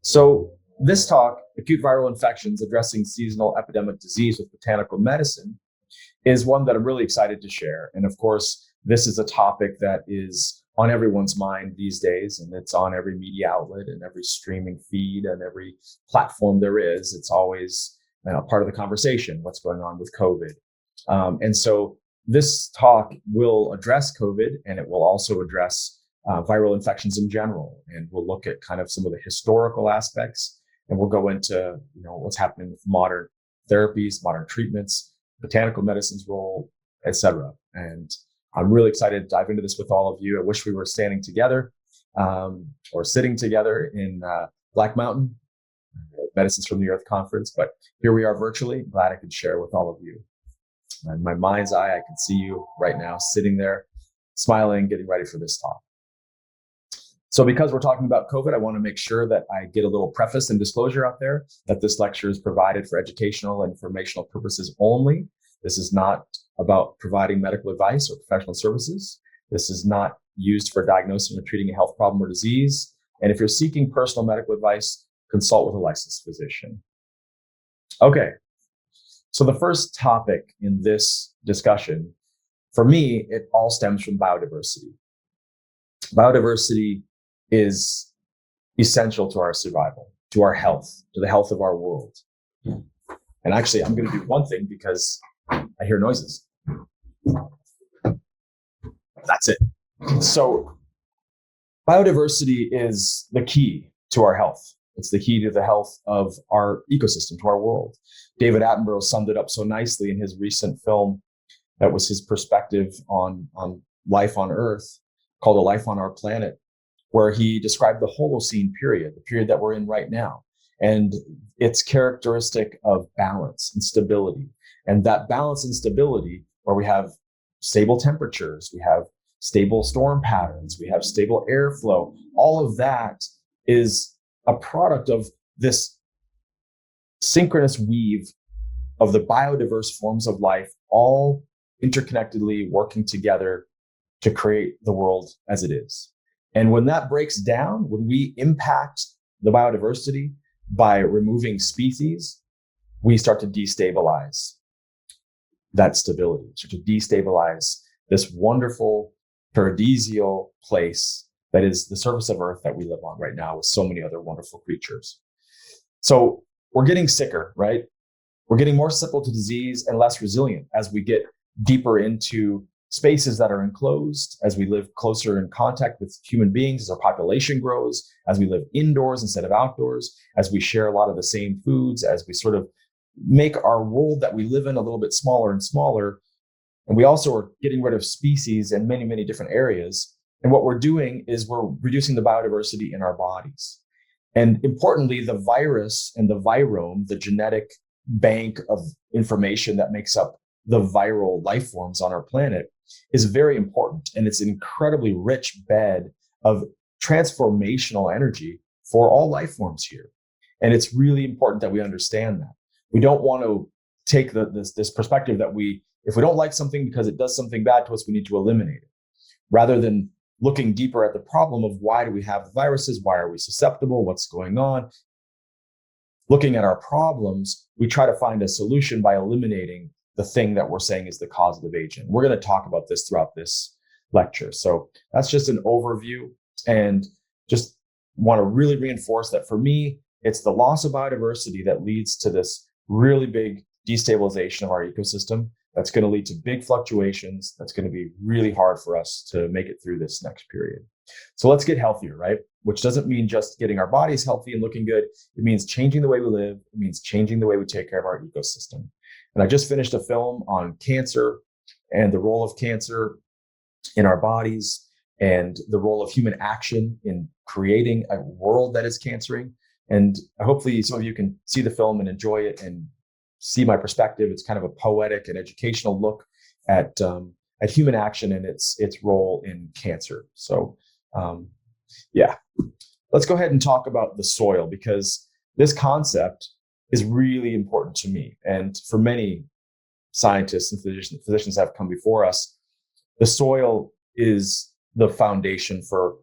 So this talk, Acute Viral Infections, Addressing Seasonal Epidemic Disease with Botanical Medicine, is one that I'm really excited to share. And of course, this is a topic that is on everyone's mind these days, and it's on every media outlet and every streaming feed and every platform there is. It's always part of the conversation, what's going on with COVID. And so this talk will address COVID, and it will also address viral infections in general. And we'll look at kind of some of the historical aspects, and we'll go into what's happening with modern therapies, modern treatments, botanical medicine's role, etc. And I'm really excited to dive into this with all of you. I wish we were standing together or sitting together in Black Mountain, Medicines from the Earth conference, but here we are virtually. Glad I could share with all of you. In my mind's eye, I can see you right now sitting there, smiling, getting ready for this talk. So because we're talking about COVID, I want to make sure that I get a little preface and disclosure out there that this lecture is provided for educational and informational purposes only. This is not about providing medical advice or professional services. This is not used for diagnosing or treating a health problem or disease. And if you're seeking personal medical advice, consult with a licensed physician. Okay, so the first topic in this discussion, for me, it all stems from biodiversity. Biodiversity is essential to our survival, to our health, to the health of our world. And actually, I'm going to do one thing because I hear noises. That's it. So biodiversity is the key to our health. It's the key to the health of our ecosystem, to our world. David Attenborough summed it up so nicely in his recent film that was his perspective on life on Earth, called A Life on Our Planet, where he described the Holocene period, the period that we're in right now, and its characteristic of balance and stability. And that balance and stability, where we have stable temperatures, we have stable storm patterns, we have stable airflow, all of that is a product of this synchronous weave of the biodiverse forms of life, all interconnectedly working together to create the world as it is. And when that breaks down, when we impact the biodiversity by removing species, we start to destabilize that stability, start to destabilize this wonderful paradisial place that is the surface of Earth that we live on right now with so many other wonderful creatures. So we're getting sicker, right? We're getting more susceptible to disease and less resilient as we get deeper into spaces that are enclosed, as we live closer in contact with human beings, as our population grows, as we live indoors instead of outdoors, as we share a lot of the same foods, as we sort of make our world that we live in a little bit smaller and smaller. And we also are getting rid of species in many, many different areas. And what we're doing is we're reducing the biodiversity in our bodies. And importantly, the virus and the virome, the genetic bank of information that makes up the viral life forms on our planet, is very important. And it's an incredibly rich bed of transformational energy for all life forms here. And it's really important that we understand that. We don't want to take this perspective that if we don't like something because it does something bad to us, we need to eliminate it, rather than looking deeper at the problem of why do we have the viruses? Why are we susceptible? What's going on? Looking at our problems, we try to find a solution by eliminating the thing that we're saying is the causative agent. We're going to talk about this throughout this lecture. So that's just an overview, and just want to really reinforce that for me, it's the loss of biodiversity that leads to this really big destabilization of our ecosystem. That's going to lead to big fluctuations. That's going to be really hard for us to make it through this next period. So let's get healthier, right? Which doesn't mean just getting our bodies healthy and looking good. It means changing the way we live. It means changing the way we take care of our ecosystem. And I just finished a film on cancer and the role of cancer in our bodies and the role of human action in creating a world that is cancering. And hopefully some of you can see the film and enjoy it and see my perspective. It's kind of a poetic and educational look at human action and its role in cancer. So let's go ahead and talk about the soil, because this concept is really important to me. And for many scientists and physicians that have come before us, the soil is the foundation for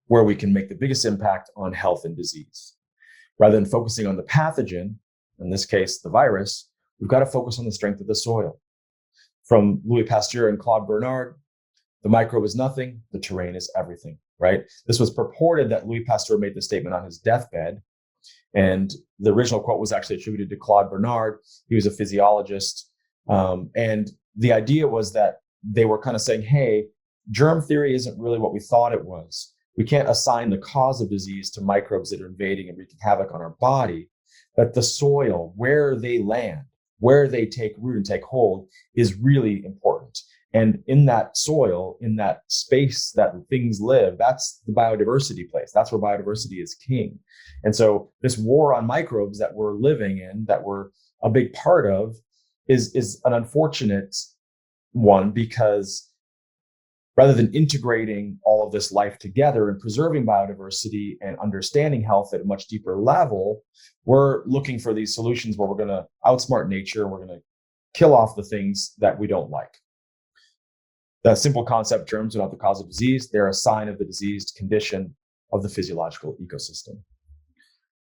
where we can make the biggest impact on health and disease. Rather than focusing on the pathogen, in this case, the virus, we've got to focus on the strength of the soil. From Louis Pasteur and Claude Bernard, the microbe is nothing, the terrain is everything, right? This was purported that Louis Pasteur made the statement on his deathbed. And the original quote was actually attributed to Claude Bernard. He was a physiologist. And the idea was that they were kind of saying, hey, germ theory isn't really what we thought it was. We can't assign the cause of disease to microbes that are invading and wreaking havoc on our body. But the soil, where they land, where they take root and take hold, is really important. And in that soil, in that space that things live, that's the biodiversity place. That's where biodiversity is king. And so this war on microbes that we're living in, that we're a big part of, is an unfortunate one, because rather than integrating all of this life together and preserving biodiversity and understanding health at a much deeper level, we're looking for these solutions where we're going to outsmart nature. We're going to kill off the things that we don't like. The simple concept, germs are not the cause of disease. They're a sign of the diseased condition of the physiological ecosystem.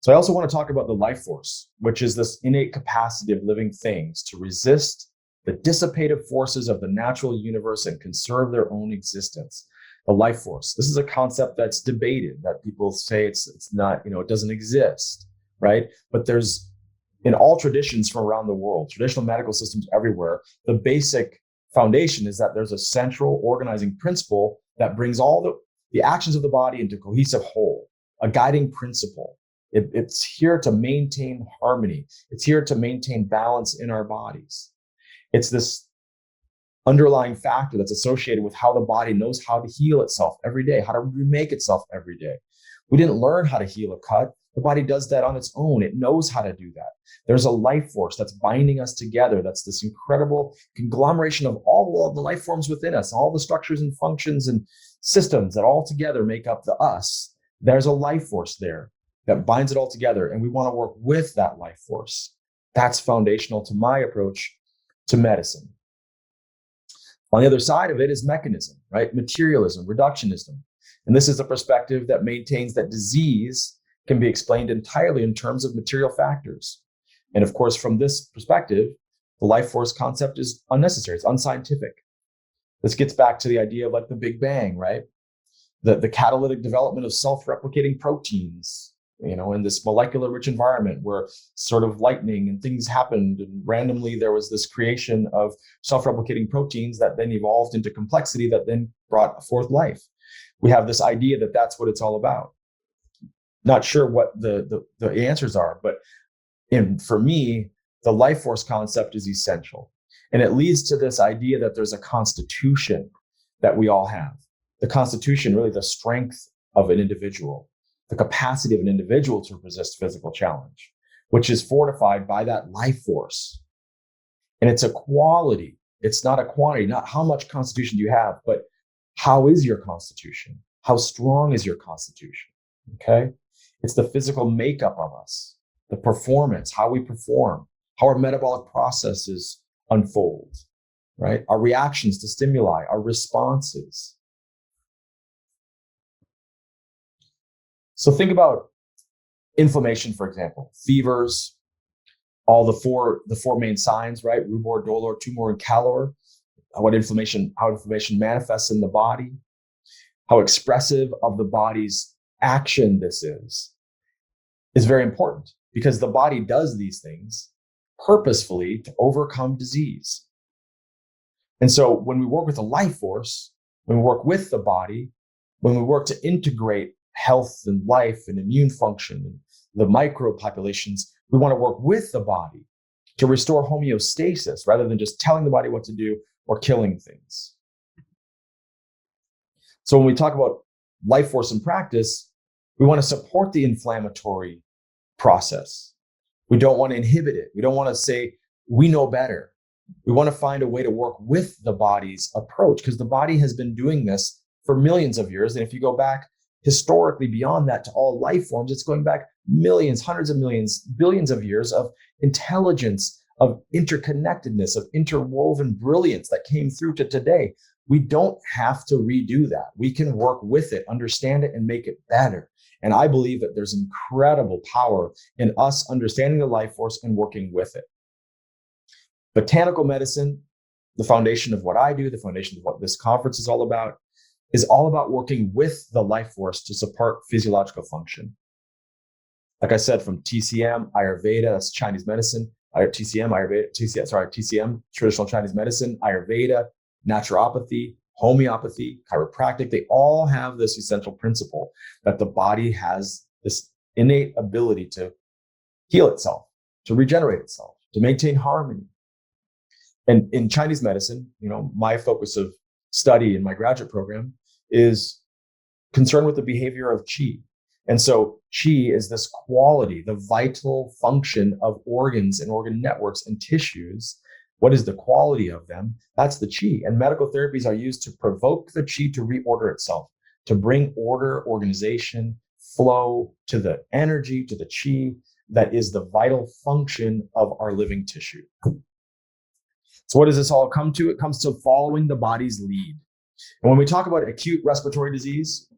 So I also want to talk about the life force, which is this innate capacity of living things to resist the dissipative forces of the natural universe and conserve their own existence. The life force. This is a concept that's debated, that people say it's not, it doesn't exist, right? But there's, in all traditions from around the world, traditional medical systems everywhere, the basic foundation is that there's a central organizing principle that brings all the actions of the body into a cohesive whole, a guiding principle. It's here to maintain harmony. It's here to maintain balance in our bodies. It's this underlying factor that's associated with how the body knows how to heal itself every day, how to remake itself every day. We didn't learn how to heal a cut. The body does that on its own. It knows how to do that. There's a life force that's binding us together. That's this incredible conglomeration of all of the life forms within us, all the structures and functions and systems that all together make up the us. There's a life force there that binds it all together, and we want to work with that life force. That's foundational to my approach to medicine. On the other side of it is mechanism, right? Materialism, reductionism. And this is a perspective that maintains that disease can be explained entirely in terms of material factors. And of course, from this perspective, the life force concept is unnecessary. It's unscientific. This gets back to the idea of like the Big Bang, right? The catalytic development of self-replicating proteins, in this molecular rich environment where sort of lightning and things happened, and randomly there was this creation of self-replicating proteins that then evolved into complexity that then brought forth life. We have this idea that that's what it's all about. Not sure what the answers are, but for me, the life force concept is essential. And it leads to this idea that there's a constitution that we all have. The constitution, really the strength of an individual, the capacity of an individual to resist physical challenge, which is fortified by that life force. And it's a quality. It's not a quantity, not how much constitution do you have, but how is your constitution? How strong is your constitution? Okay. It's the physical makeup of us, the performance, how we perform, how our metabolic processes unfold, right? Our reactions to stimuli, our responses. So think about inflammation, for example, fevers, all the four main signs, right? Rubor, dolor, tumor, and calor. How inflammation manifests in the body, how expressive of the body's action this is very important, because the body does these things purposefully to overcome disease. And so when we work with the life force, when we work with the body, when we work to integrate health and life and immune function and the microbe populations, we want to work with the body to restore homeostasis rather than just telling the body what to do or killing things. So when we talk about life force in practice, we want to support the inflammatory process. We don't want to inhibit it. We don't want to say, we know better. We want to find a way to work with the body's approach, because the body has been doing this for millions of years. And if you go back historically beyond that to all life forms, it's going back millions, hundreds of millions, billions of years of intelligence, of interconnectedness, of interwoven brilliance that came through to today. We don't have to redo that. We can work with it, understand it, and make it better. And I believe that there's incredible power in us understanding the life force and working with it. Botanical medicine, the foundation of what I do, the foundation of what this conference is all about working with the life force to support physiological function. Like I said, from TCM, Ayurveda, that's Chinese medicine, TCM, traditional Chinese medicine, Ayurveda, naturopathy, homeopathy, chiropractic, they all have this essential principle that the body has this innate ability to heal itself, to regenerate itself, to maintain harmony. And in Chinese medicine, my focus of study in my graduate program is concerned with the behavior of qi. And so qi is this quality, the vital function of organs and organ networks and tissues. What is the quality of them? That's the qi. And medical therapies are used to provoke the qi to reorder itself, to bring order, organization, flow to the energy, to the qi that is the vital function of our living tissue. So what does this all come to? It comes to following the body's lead. And when we talk about acute respiratory disease,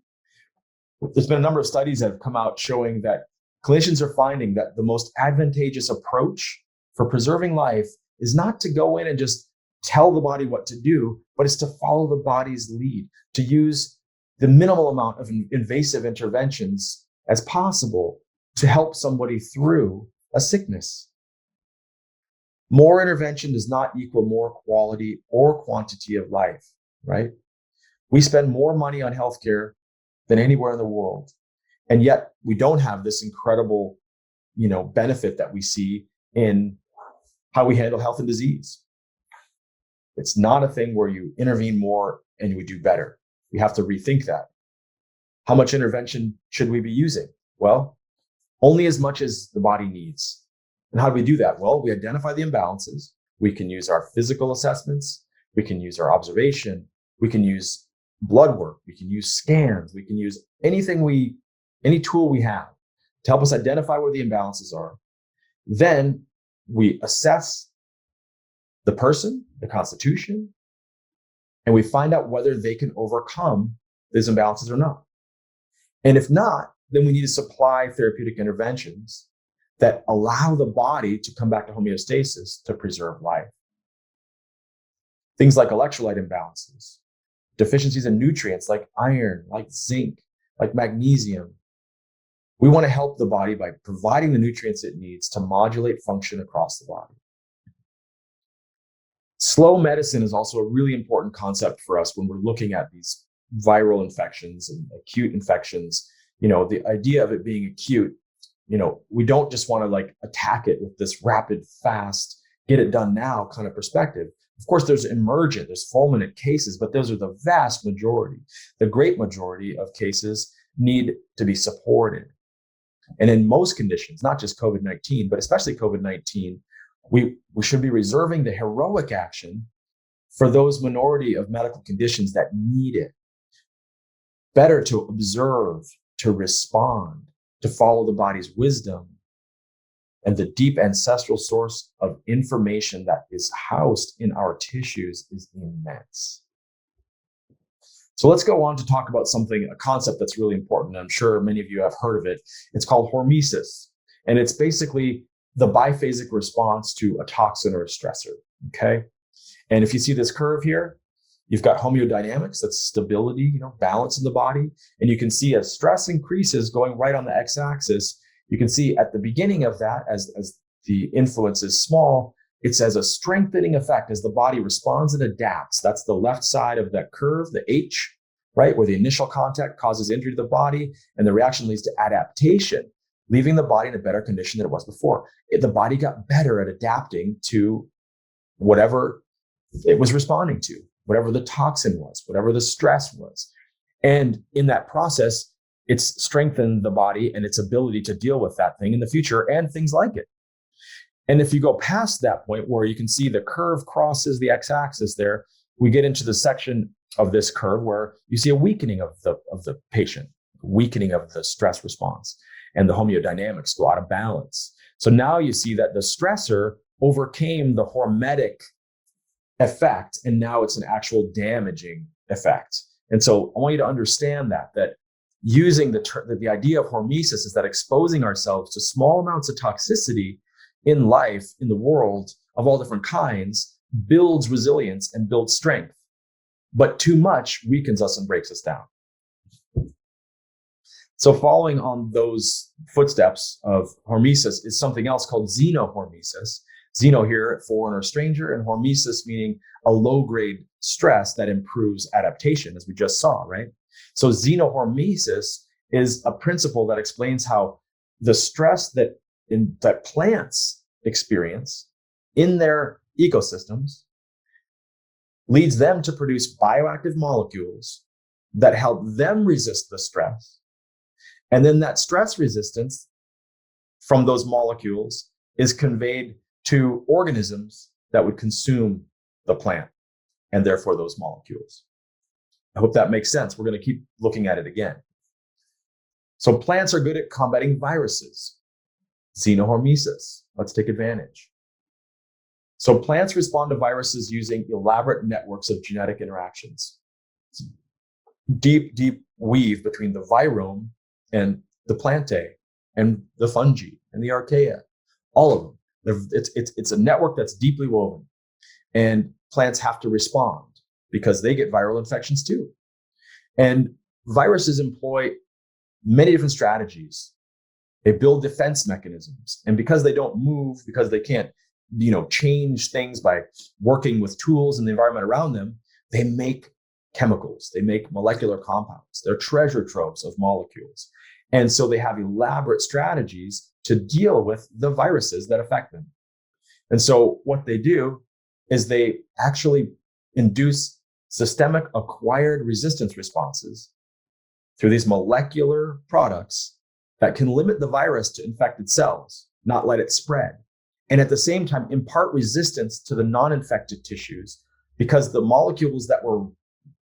there's been a number of studies that have come out showing that clinicians are finding that the most advantageous approach for preserving life is not to go in and just tell the body what to do, but it's to follow the body's lead, to use the minimal amount of invasive interventions as possible to help somebody through a sickness. More intervention does not equal more quality or quantity of life, right? We spend more money on healthcare than anywhere in the world. And yet we don't have this incredible, benefit that we see in how we handle health and disease. It's not a thing where you intervene more and you would do better. We have to rethink that. How much intervention should we be using? Well, only as much as the body needs. And how do we do that? Well, we identify the imbalances. We can use our physical assessments. We can use our observation. We can use blood work. We can use scans. We can use any tool we have to help us identify where the imbalances are. Then we assess the person, the constitution, and we find out whether they can overcome these imbalances or not. And if not, then we need to supply therapeutic interventions that allow the body to come back to homeostasis to preserve life. Things like electrolyte imbalances, deficiencies in nutrients like iron, like zinc, like magnesium. We want to help the body by providing the nutrients it needs to modulate function across the body. Slow medicine is also a really important concept for us when we're looking at these viral infections and acute infections. The idea of it being acute, we don't just want to attack it with this rapid, fast, get it done now kind of perspective. Of course, there's emergent, there's fulminant cases, but those are the vast majority. The great majority of cases need to be supported. And in most conditions, not just COVID-19, but especially COVID-19, we should be reserving the heroic action for those minority of medical conditions that need it. Better to observe, to respond, to follow the body's wisdom, and the deep ancestral source of information that is housed in our tissues is immense. So let's go on to talk about a concept that's really important. I'm sure many of you have heard of it. It's called hormesis. And it's basically the biphasic response to a toxin or a stressor, okay? And if you see this curve here, you've got homeodynamics, that's stability, balance in the body. And you can see as stress increases going right on the x-axis, you can see at the beginning of that, as the influence is small, it says a strengthening effect as the body responds and adapts. That's the left side of that curve, the H, right? Where the initial contact causes injury to the body and the reaction leads to adaptation, leaving the body in a better condition than it was before. The body got better at adapting to whatever it was responding to, whatever the toxin was, whatever the stress was. And in that process, it's strengthened the body and its ability to deal with that thing in the future and things like it. And if you go past that point where you can see the curve crosses the x-axis there, we get into the section of this curve where you see a weakening of the patient, weakening of the stress response, and the homeodynamics go out of balance. So now you see that the stressor overcame the hormetic effect, and now it's an actual damaging effect. And so I want you to understand that using the idea of hormesis is that exposing ourselves to small amounts of toxicity in life, in the world of all different kinds, builds resilience and builds strength. But too much weakens us and breaks us down. So following on those footsteps of hormesis is something else called xenohormesis. Xeno here, foreign or stranger, and hormesis meaning a low-grade stress that improves adaptation, as we just saw, right? So xenohormesis is a principle that explains how the stress that plants experience in their ecosystems leads them to produce bioactive molecules that help them resist the stress. And then that stress resistance from those molecules is conveyed to organisms that would consume the plant and therefore those molecules. I hope that makes sense. We're going to keep looking at it again. So plants are good at combating viruses. Xenohormesis. Let's take advantage. So plants respond to viruses using elaborate networks of genetic interactions. Deep, deep weave between the virome and the plantae and the fungi and the archaea, all of them. It's a network that's deeply woven, and plants have to respond because they get viral infections too. And viruses employ many different strategies. They build defense mechanisms, and because they don't move, because they can't, change things by working with tools in the environment around them, they make chemicals, they make molecular compounds. They're treasure troves of molecules. And so they have elaborate strategies to deal with the viruses that affect them. And so what they do is they actually induce systemic acquired resistance responses through these molecular products that can limit the virus to infected cells, not let it spread. And at the same time, impart resistance to the non-infected tissues because the molecules that were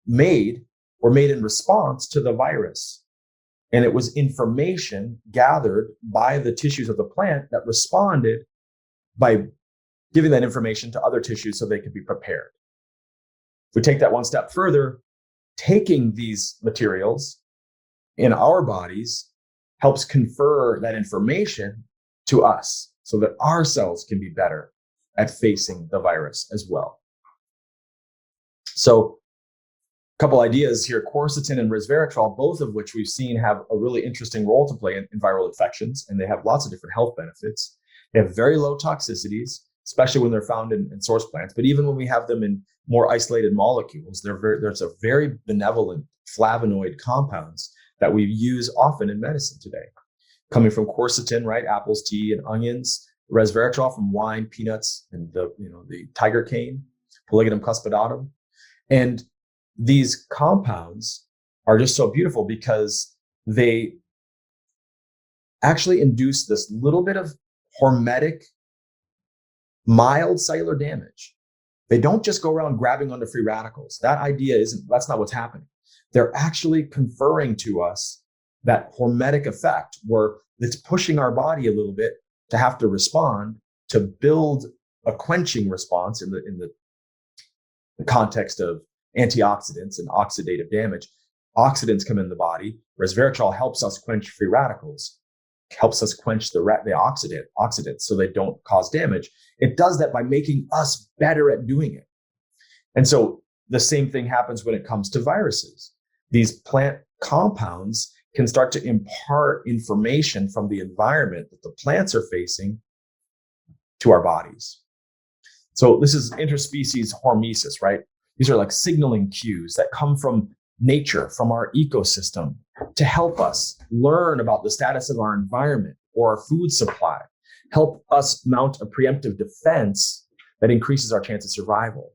made in response to the virus. And it was information gathered by the tissues of the plant that responded by giving that information to other tissues so they could be prepared. If we take that one step further, taking these materials in our bodies helps confer that information to us so that our cells can be better at facing the virus as well. So a couple ideas here, quercetin and resveratrol, both of which we've seen have a really interesting role to play in viral infections, and they have lots of different health benefits. They have very low toxicities, especially when they're found in source plants. But even when we have them in more isolated molecules, there's a very benevolent flavonoid compounds that we use often in medicine today. Coming from quercetin, right? Apples, tea, and onions. Resveratrol from wine, peanuts, and the tiger cane, Polygonum cuspidatum. And these compounds are just so beautiful because they actually induce this little bit of hormetic, mild cellular damage. They don't just go around grabbing onto free radicals. That's not what's happening. They're actually conferring to us that hormetic effect where it's pushing our body a little bit to have to respond to build a quenching response in the context of antioxidants and oxidative damage. Oxidants come in the body. Resveratrol helps us quench free radicals, helps us quench the oxidants so they don't cause damage. It does that by making us better at doing it. And so the same thing happens when it comes to viruses. These plant compounds can start to impart information from the environment that the plants are facing to our bodies. So this is interspecies hormesis, right? These are like signaling cues that come from nature, from our ecosystem, to help us learn about the status of our environment or our food supply, help us mount a preemptive defense that increases our chance of survival.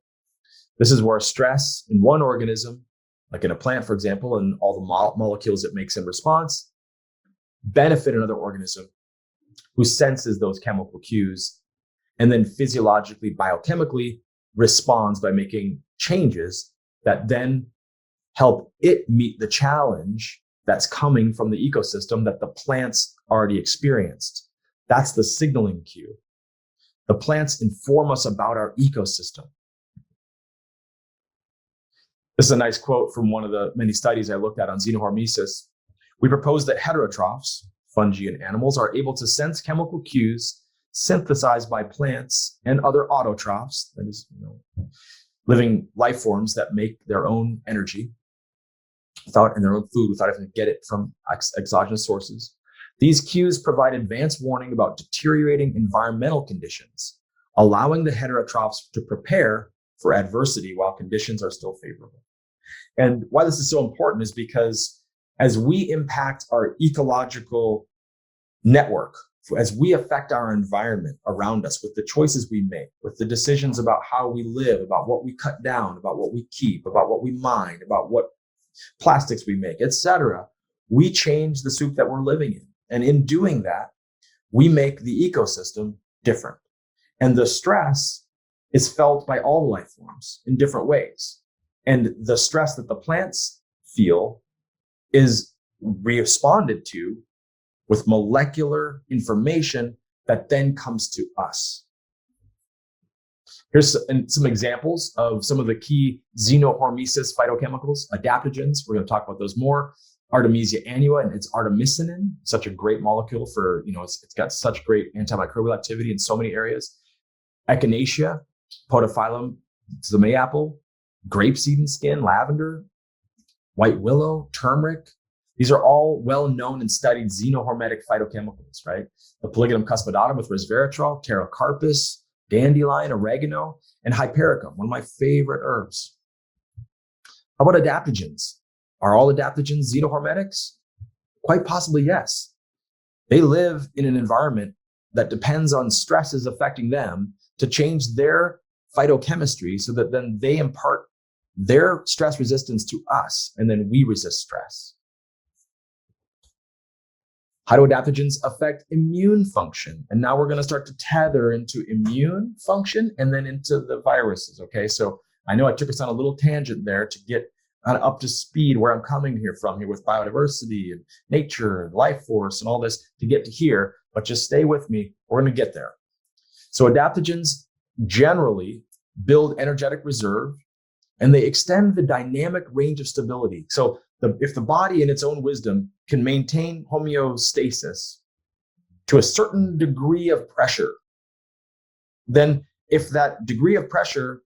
This is where stress in one organism, like in a plant, for example, and all the molecules it makes in response, benefit another organism who senses those chemical cues and then physiologically, biochemically responds by making changes that then help it meet the challenge that's coming from the ecosystem that the plants already experienced. That's the signaling cue. The plants inform us about our ecosystem. This is a nice quote from one of the many studies I looked at on xenohormesis, We propose that heterotrophs, fungi and animals, are able to sense chemical cues synthesized by plants and other autotrophs, that is, living life forms that make their own energy and their own food without having to get it from exogenous sources. These cues provide advance warning about deteriorating environmental conditions, allowing the heterotrophs to prepare for adversity while conditions are still favorable. And why this is so important is because as we impact our ecological network, as we affect our environment around us with the choices we make, with the decisions about how we live, about what we cut down, about what we keep, about what we mine, about what plastics we make, etc., we change the soup that we're living in. And in doing that, we make the ecosystem different. And the stress is felt by all life forms in different ways. And the stress that the plants feel is responded to with molecular information that then comes to us. Here's some examples of some of the key xenohormesis phytochemicals, adaptogens. We're going to talk about those more. Artemisia annua and its artemisinin, such a great molecule for, it's got such great antimicrobial activity in so many areas. Echinacea, Podophyllum, the mayapple, grapeseed and skin, lavender, white willow, turmeric. These are all well-known and studied xenohormetic phytochemicals, right? The Polygonum cuspidatum with resveratrol, pterocarpus, dandelion, oregano, and hypericum, one of my favorite herbs. How about adaptogens? Are all adaptogens xenohormetics? Quite possibly, yes. They live in an environment that depends on stresses affecting them to change their phytochemistry so that then they impart their stress resistance to us, and then we resist stress. How do adaptogens affect immune function? And now we're going to start to tether into immune function and then into the viruses, okay? So I know I took us on a little tangent there to get up to speed where I'm coming from here with biodiversity and nature and life force and all this to get to here, but just stay with me. We're going to get there. So adaptogens generally build energetic reserve and they extend the dynamic range of stability. So if the body in its own wisdom can maintain homeostasis to a certain degree of pressure, then if that degree of pressure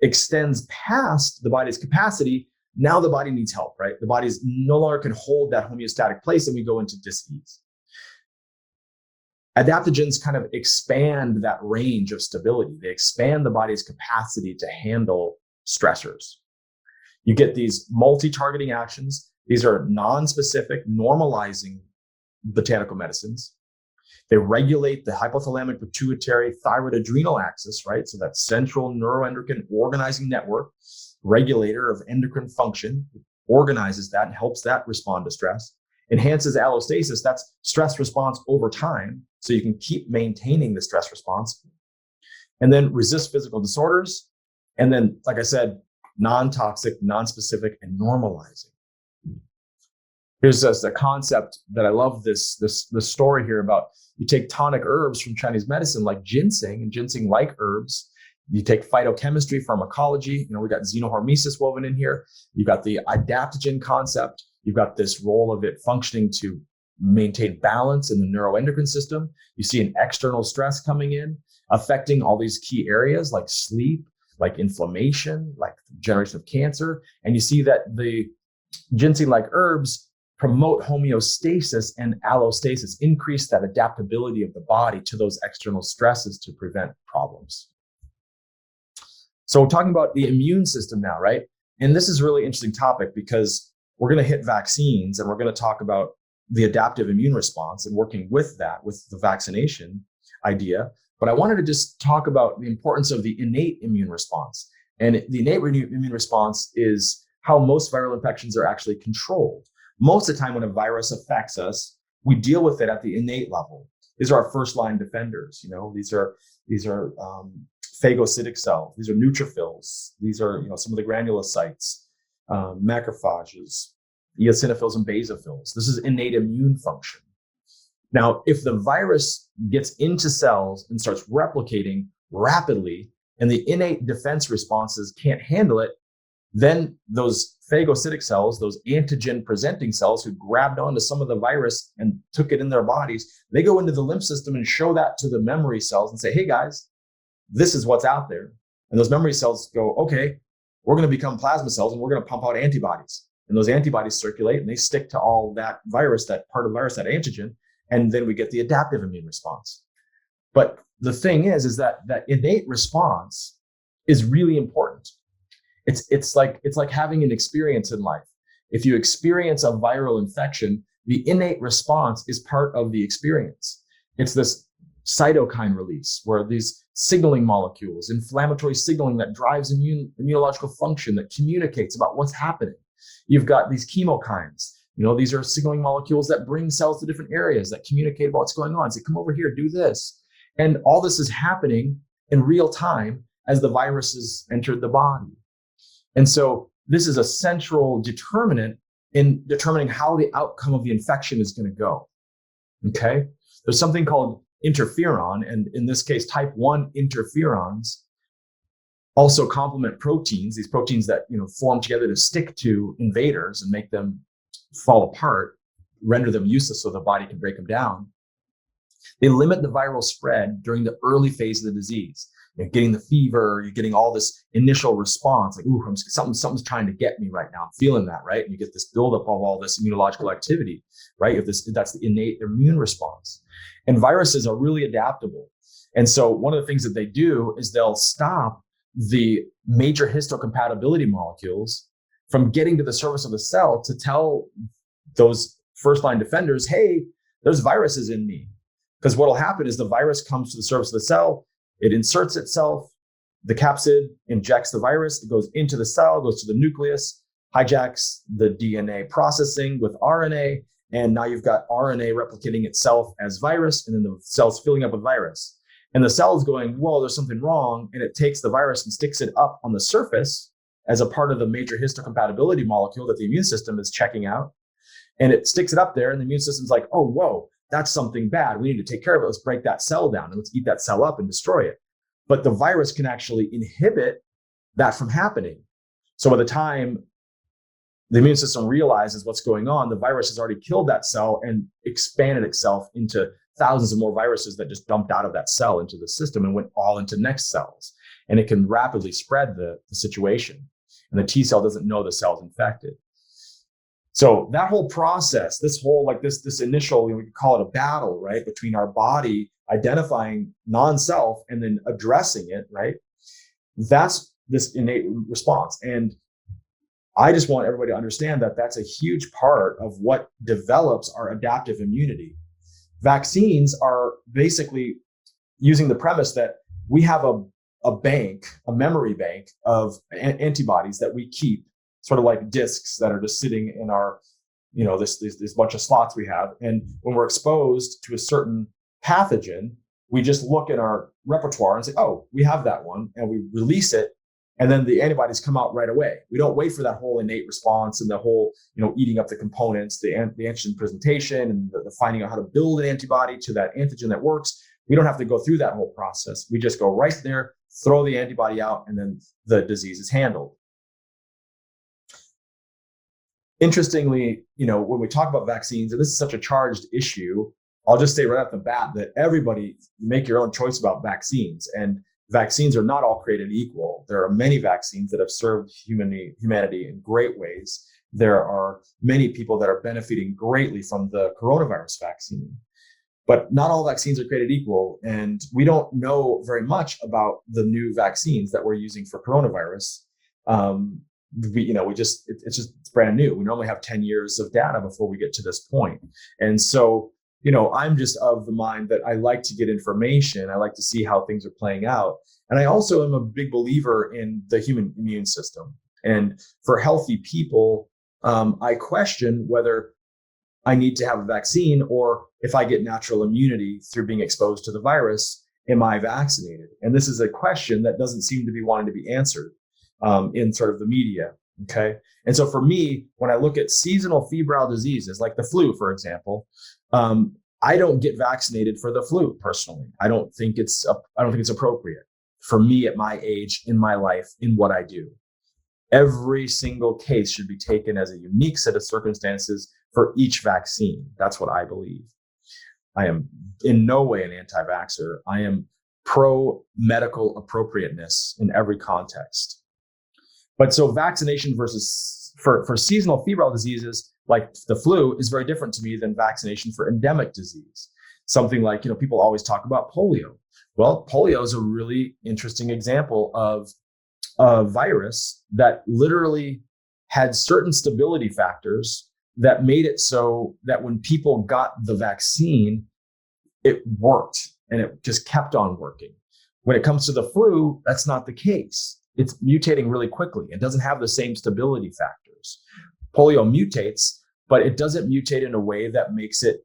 extends past the body's capacity, now the body needs help, right? The body no longer can hold that homeostatic place and we go into dis-ease. Adaptogens kind of expand that range of stability. They expand the body's capacity to handle stressors. You get these multi-targeting actions. These are non-specific, normalizing botanical medicines. They regulate the hypothalamic pituitary thyroid adrenal axis, right? So that central neuroendocrine organizing network, regulator of endocrine function, organizes that and helps that respond to stress. Enhances allostasis, that's stress response over time, so you can keep maintaining the stress response. And then resist physical disorders. And then, like I said, non-toxic, non-specific, and normalizing. Here's just a concept that I love this story here about. You take tonic herbs from Chinese medicine like ginseng and ginseng-like herbs. You take phytochemistry, pharmacology. We got xenohormesis woven in here. You've got the adaptogen concept. You've got this role of it functioning to maintain balance in the neuroendocrine system. You see an external stress coming in, affecting all these key areas like sleep, like inflammation, like generation of cancer. And you see that the ginseng-like herbs promote homeostasis and allostasis, increase that adaptability of the body to those external stresses to prevent problems. So we're talking about the immune system now, right? And this is a really interesting topic because we're going to hit vaccines and we're going to talk about the adaptive immune response and working with that, with the vaccination idea. But I wanted to just talk about the importance of the innate immune response. And the innate immune response is how most viral infections are actually controlled. Most of the time when a virus affects us, we deal with it at the innate level. These are our first line defenders. These are phagocytic cells. These are neutrophils. These are some of the granulocytes, macrophages, eosinophils, and basophils. This is innate immune function. Now, if the virus gets into cells and starts replicating rapidly, and the innate defense responses can't handle it, then those phagocytic cells, those antigen presenting cells who grabbed onto some of the virus and took it in their bodies, they go into the lymph system and show that to the memory cells and say, hey guys, this is what's out there. And those memory cells go, okay, we're going to become plasma cells and we're going to pump out antibodies. And those antibodies circulate and they stick to all that virus, that part of the virus, that antigen. And then we get the adaptive immune response. But the thing is that innate response is really important. It's like having an experience in life. If you experience a viral infection, the innate response is part of the experience. It's this cytokine release where these signaling molecules, inflammatory signaling that drives immunological function, that communicates about what's happening. You've got these chemokines. These are signaling molecules that bring cells to different areas that communicate about what's going on. Say, come over here, do this. And all this is happening in real time as the viruses entered the body. And so this is a central determinant in determining how the outcome of the infection is going to go. Okay? There's something called interferon, and in this case, type 1 interferons also complement proteins, these proteins that form together to stick to invaders and make them fall apart, render them useless so the body can break them down. They limit the viral spread during the early phase of the disease. You're getting the fever, you're getting all this initial response, like, ooh, something's trying to get me right now. I'm feeling that, right? And you get this buildup of all this immunological activity, right? That's the innate immune response. And viruses are really adaptable. And so one of the things that they do is they'll stop the major histocompatibility molecules from getting to the surface of the cell to tell those first-line defenders, hey, there's viruses in me. Because what will happen is the virus comes to the surface of the cell, it inserts itself, the capsid injects the virus, it goes into the cell, goes to the nucleus, hijacks the DNA processing with RNA, and now you've got RNA replicating itself as virus, and then the cell's filling up with virus. And the cell is going, whoa, there's something wrong, and it takes the virus and sticks it up on the surface as a part of the major histocompatibility molecule that the immune system is checking out. And it sticks it up there, and the immune system's like, oh, whoa, that's something bad. We need to take care of it. Let's break that cell down and let's eat that cell up and destroy it. But the virus can actually inhibit that from happening. So by the time the immune system realizes what's going on, the virus has already killed that cell and expanded itself into thousands of more viruses that just dumped out of that cell into the system and went all into next cells. And it can rapidly spread the situation. And the T cell doesn't know the cell's infected. So that whole process, this initial, we could call it a battle, right, between our body identifying non-self and then addressing it, right? That's this innate response. And I just want everybody to understand that that's a huge part of what develops our adaptive immunity. Vaccines are basically using the premise that we have a memory bank of antibodies that we keep, sort of like discs that are just sitting in our, this bunch of slots we have. And when we're exposed to a certain pathogen, we just look in our repertoire and say, oh, we have that one, and we release it. And then the antibodies come out right away. We don't wait for that whole innate response and the whole, eating up the components, the antigen presentation and the finding out how to build an antibody to that antigen that works. We don't have to go through that whole process. We just go right there, throw the antibody out, and then the disease is handled. Interestingly, when we talk about vaccines, and this is such a charged issue, I'll just say right off the bat that everybody make your own choice about vaccines. And vaccines are not all created equal. There are many vaccines that have served humanity in great ways. There are many people that are benefiting greatly from the coronavirus vaccine. But not all vaccines are created equal. And we don't know very much about the new vaccines that we're using for coronavirus. It's brand new. We normally have 10 years of data before we get to this point. And so, I'm just of the mind that I like to get information. I like to see how things are playing out. And I also am a big believer in the human immune system. And for healthy people, I question whether I need to have a vaccine, or if I get natural immunity through being exposed to the virus, am I vaccinated? And this is a question that doesn't seem to be wanting to be answered in sort of the media. Okay. And so for me, when I look at seasonal febrile diseases like the flu, for example, I don't get vaccinated for the flu personally. I don't think it's appropriate for me at my age, in my life, in what I do. Every single case should be taken as a unique set of circumstances for each vaccine. That's what I believe. I am in no way an anti-vaxxer. I am pro-medical appropriateness in every context. But so vaccination versus for seasonal febrile diseases like the flu is very different to me than vaccination for endemic disease. Something like, people always talk about polio. Well, polio is a really interesting example of a virus that literally had certain stability factors that made it so that when people got the vaccine, it worked and it just kept on working. When it comes to the flu, that's not the case. It's mutating really quickly. It doesn't have the same stability factors. Polio mutates, but it doesn't mutate in a way that makes it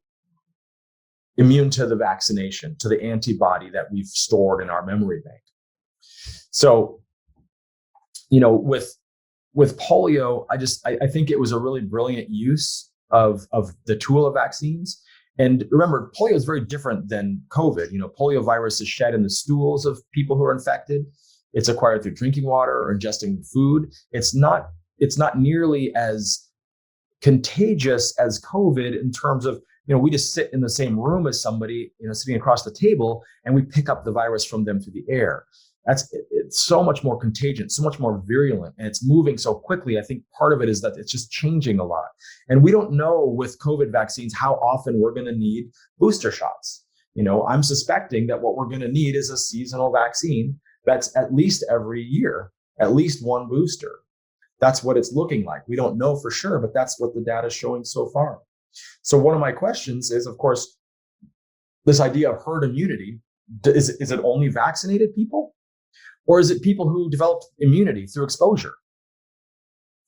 immune to the vaccination, to the antibody that we've stored in our memory bank. So, with polio, I think it was a really brilliant use of the tool of vaccines. And remember, polio is very different than COVID. Polio virus is shed in the stools of people who are infected. It's acquired through drinking water or ingesting food. It's not nearly as contagious as COVID in terms of, we just sit in the same room as somebody, sitting across the table, and we pick up the virus from them through the air. It's so much more contagious, so much more virulent, and it's moving so quickly. I think part of it is that it's just changing a lot. And we don't know with COVID vaccines how often we're going to need booster shots. I'm suspecting that what we're going to need is a seasonal vaccine that's at least every year, at least one booster. That's what it's looking like. We don't know for sure, but that's what the data is showing so far. So one of my questions is, of course, this idea of herd immunity. Is it only vaccinated people? Or is it people who developed immunity through exposure?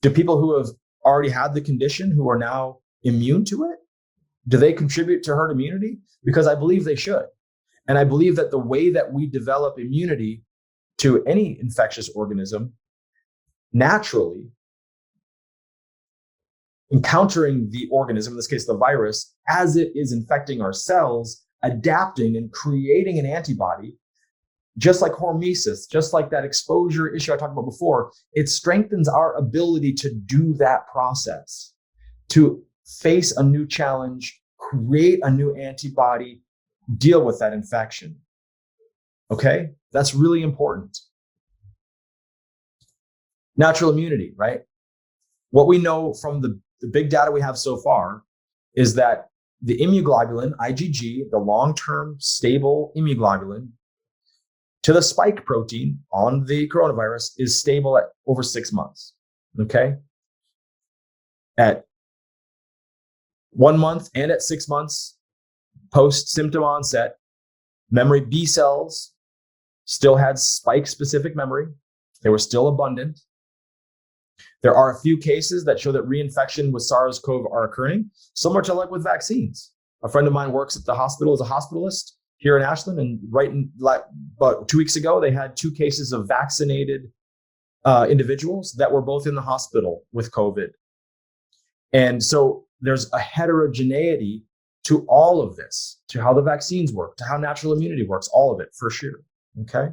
Do people who have already had the condition who are now immune to it? Do they contribute to herd immunity? Because I believe they should. And I believe that the way that we develop immunity to any infectious organism, naturally, encountering the organism, in this case, the virus, as it is infecting our cells, adapting and creating an antibody, just like hormesis, just like that exposure issue I talked about before, it strengthens our ability to do that process, to face a new challenge, create a new antibody, deal with that infection. Okay? That's really important. Natural immunity, right? What we know from the big data we have so far is that the immunoglobulin, IgG, the long-term stable immunoglobulin, to the spike protein on the coronavirus is stable at over 6 months, okay? At 1 month and at 6 months, post-symptom onset, memory B cells still had spike-specific memory. They were still abundant. There are a few cases that show that reinfection with SARS-CoV are occurring, similar to like with vaccines. A friend of mine works at the hospital as a hospitalist here in Ashland, and about 2 weeks ago, they had 2 cases of vaccinated individuals that were both in the hospital with COVID. And so there's a heterogeneity to all of this, to how the vaccines work, to how natural immunity works, all of it for sure, okay?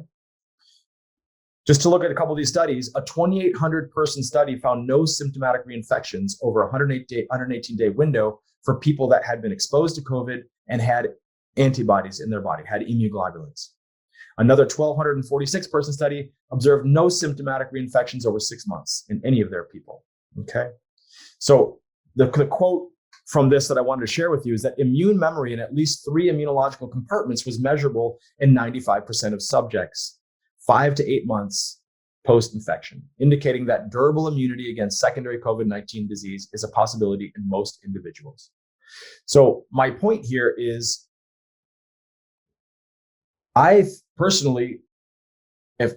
Just to look at a couple of these studies, a 2,800 person study found no symptomatic reinfections over a 118-day window for people that had been exposed to COVID and had antibodies in their body, had immunoglobulins. Another 1,246 person study observed no symptomatic reinfections over 6 months in any of their people, okay? So the quote from this that I wanted to share with you is that immune memory in at least 3 immunological compartments was measurable in 95% of subjects, 5 to 8 months post-infection, indicating that durable immunity against secondary COVID-19 disease is a possibility in most individuals. So my point here is, I personally, I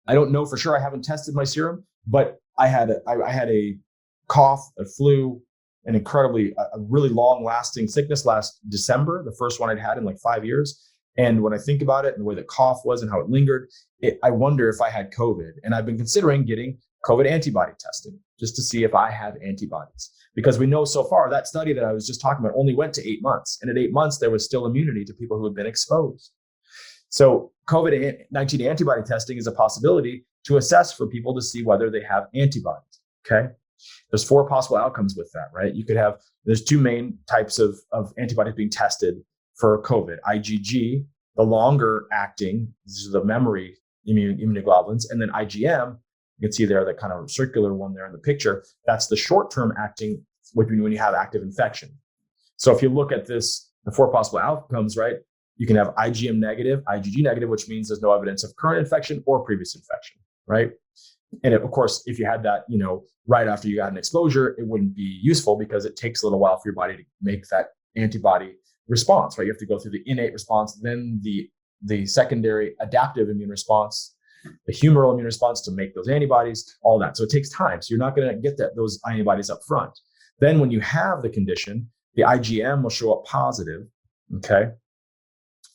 don't know for sure, I haven't tested my serum, but I had a cough, a flu, an incredibly, a really long-lasting sickness last December, the first one I'd had in like 5 years. And when I think about it and the way the cough was and how it lingered, I wonder if I had COVID. And I've been considering getting COVID antibody testing just to see if I have antibodies. Because we know so far that study that I was just talking about only went to 8 months. And at 8 months, there was still immunity to people who had been exposed. So COVID-19 antibody testing is a possibility to assess for people to see whether they have antibodies. Okay. There's 4 possible outcomes with that, right? There's 2 main types of antibodies being tested for COVID. IgG, the longer acting, these are the memory immunoglobulins, and then IgM, you can see there that kind of circular one there in the picture, that's the short-term acting when you have active infection. So if you look at this, the 4 possible outcomes, right? You can have IgM negative, IgG negative, which means there's no evidence of current infection or previous infection, right? And of course, if you had that, right after you got an exposure, it wouldn't be useful because it takes a little while for your body to make that antibody response, right? You have to go through the innate response, then the secondary adaptive immune response, the humoral immune response to make those antibodies, all that. So it takes time. So you're not going to get those antibodies up front. Then when you have the condition, the IgM will show up positive, okay?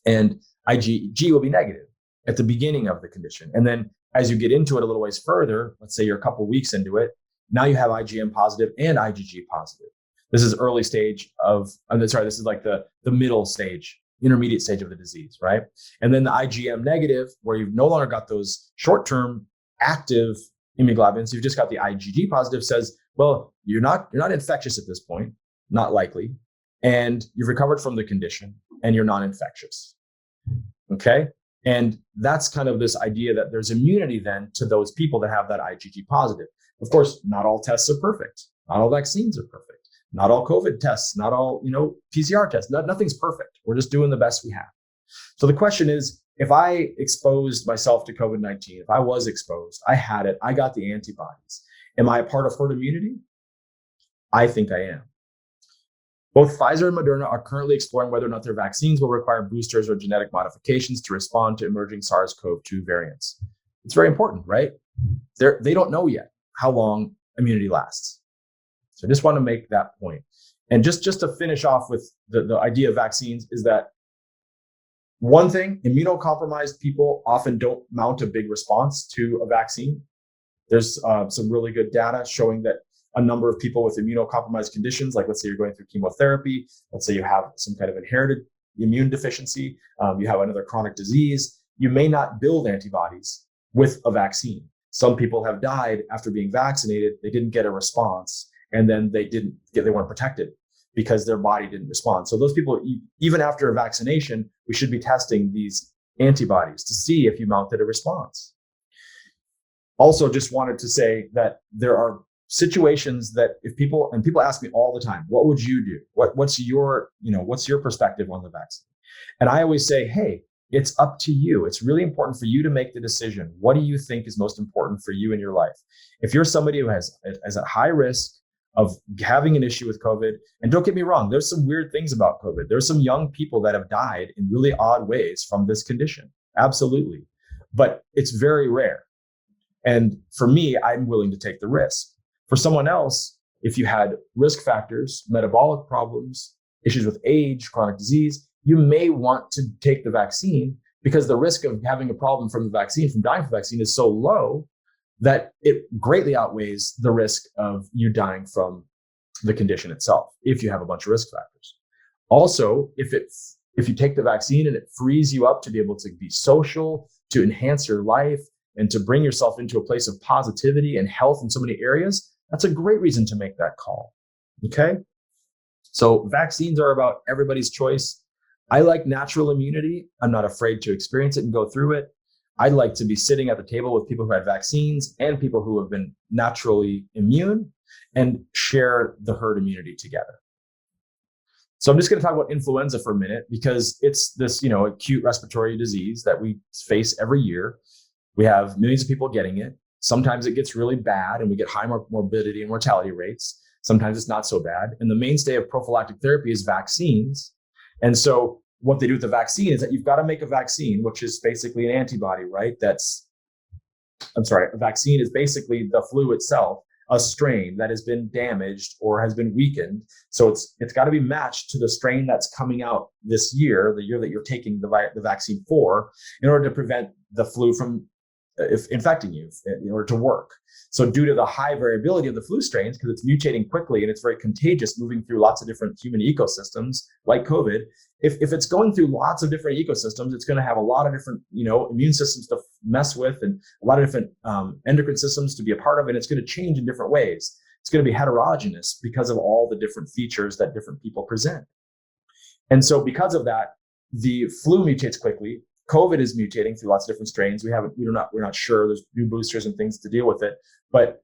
And IgG will be negative at the beginning of the condition. And then as you get into it a little ways further, let's say you're a couple weeks into it, now you have IgM positive and IgG positive. This is early stage this is like the middle stage, intermediate stage of the disease, right? And then the IgM negative, where you've no longer got those short-term active immunoglobulins, you've just got the IgG positive, says, well, you're not infectious at this point, not likely, and you've recovered from the condition and you're non-infectious. Okay? And that's kind of this idea that there's immunity then to those people that have that IgG positive. Of course, not all tests are perfect. Not all vaccines are perfect. Not all COVID tests, not all, PCR tests. Nothing's perfect. We're just doing the best we have. So the question is, if I exposed myself to COVID-19, if I was exposed, I had it, I got the antibodies, am I a part of herd immunity? I think I am. Both Pfizer and Moderna are currently exploring whether or not their vaccines will require boosters or genetic modifications to respond to emerging SARS-CoV-2 variants. It's very important, right? They don't know yet how long immunity lasts. So I just want to make that point. And just to finish off with the idea of vaccines is that one thing, immunocompromised people often don't mount a big response to a vaccine. There's some really good data showing that a number of people with immunocompromised conditions, like let's say you're going through chemotherapy, let's say you have some kind of inherited immune deficiency, you have another chronic disease, you may not build antibodies with a vaccine. Some people have died after being vaccinated, they didn't get a response, and then they weren't protected because their body didn't respond. So those people, even after a vaccination, we should be testing these antibodies to see if you mounted a response. Also, just wanted to say that there are situations that people ask me all the time, what would you do? What's your perspective on the vaccine? And I always say, hey, it's up to you. It's really important for you to make the decision. What do you think is most important for you in your life? If you're somebody who has a high risk of having an issue with COVID, and don't get me wrong, there's some weird things about COVID. There's some young people that have died in really odd ways from this condition. Absolutely. But it's very rare. And for me, I'm willing to take the risk. For someone else, if you had risk factors, metabolic problems, issues with age, chronic disease, you may want to take the vaccine because the risk of having a problem from the vaccine, from dying from the vaccine, is so low that it greatly outweighs the risk of you dying from the condition itself if you have a bunch of risk factors. Also, if you take the vaccine and it frees you up to be able to be social, to enhance your life, and to bring yourself into a place of positivity and health in so many areas, that's a great reason to make that call. Okay? So vaccines are about everybody's choice. I like natural immunity. I'm not afraid to experience it and go through it. I'd like to be sitting at the table with people who had vaccines and people who have been naturally immune and share the herd immunity together. So I'm just going to talk about influenza for a minute because it's this, acute respiratory disease that we face every year. We have millions of people getting it. Sometimes it gets really bad and we get high morbidity and mortality rates. Sometimes it's not so bad. And the mainstay of prophylactic therapy is vaccines. And so what they do with the vaccine is that you've got to make a vaccine, which is basically an antibody, right? A vaccine is basically the flu itself, a strain that has been damaged or has been weakened. So it's got to be matched to the strain that's coming out this year, the year that you're taking the vaccine for, in order to prevent the flu from if infecting you in order to work. So due to the high variability of the flu strains, because it's mutating quickly and it's very contagious, moving through lots of different human ecosystems like COVID, if it's going through lots of different ecosystems, it's going to have a lot of different, immune systems to mess with and a lot of different endocrine systems to be a part of, and it's going to change in different ways. It's going to be heterogeneous because of all the different features that different people present. And so because of that, the flu mutates quickly. COVID is mutating through lots of different strains. We're not sure. There's new boosters and things to deal with it. But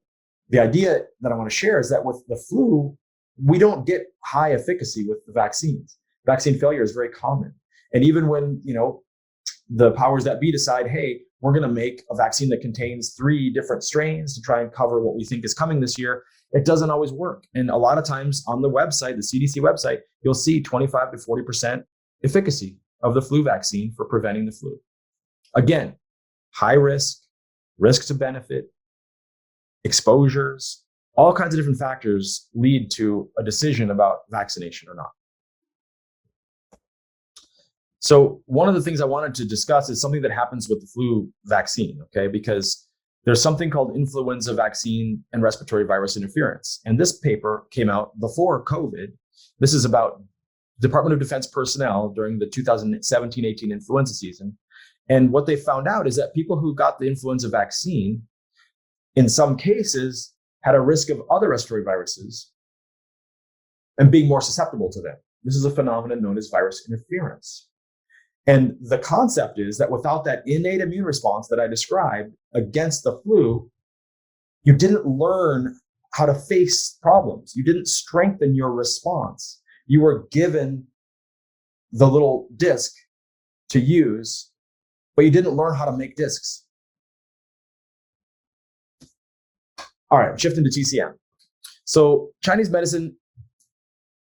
the idea that I want to share is that with the flu, we don't get high efficacy with the vaccines. Vaccine failure is very common. And even when, the powers that be decide, hey, we're going to make a vaccine that contains 3 different strains to try and cover what we think is coming this year, it doesn't always work. And a lot of times on the website, the CDC website, you'll see 25 to 40% efficacy of the flu vaccine for preventing the flu. Again, high risk to benefit, exposures, all kinds of different factors lead to a decision about vaccination or not. So one of the things I wanted to discuss is something that happens with the flu vaccine, okay? Because there's something called influenza vaccine and respiratory virus interference. And this paper came out before COVID. This is about Department of Defense personnel during the 2017-18 influenza season. And what they found out is that people who got the influenza vaccine, in some cases, had a risk of other respiratory viruses and being more susceptible to them. This is a phenomenon known as virus interference. And the concept is that without that innate immune response that I described against the flu, you didn't learn how to face problems. You didn't strengthen your response. You were given the little disc to use, but you didn't learn how to make discs. All right, shifting to TCM. So Chinese medicine,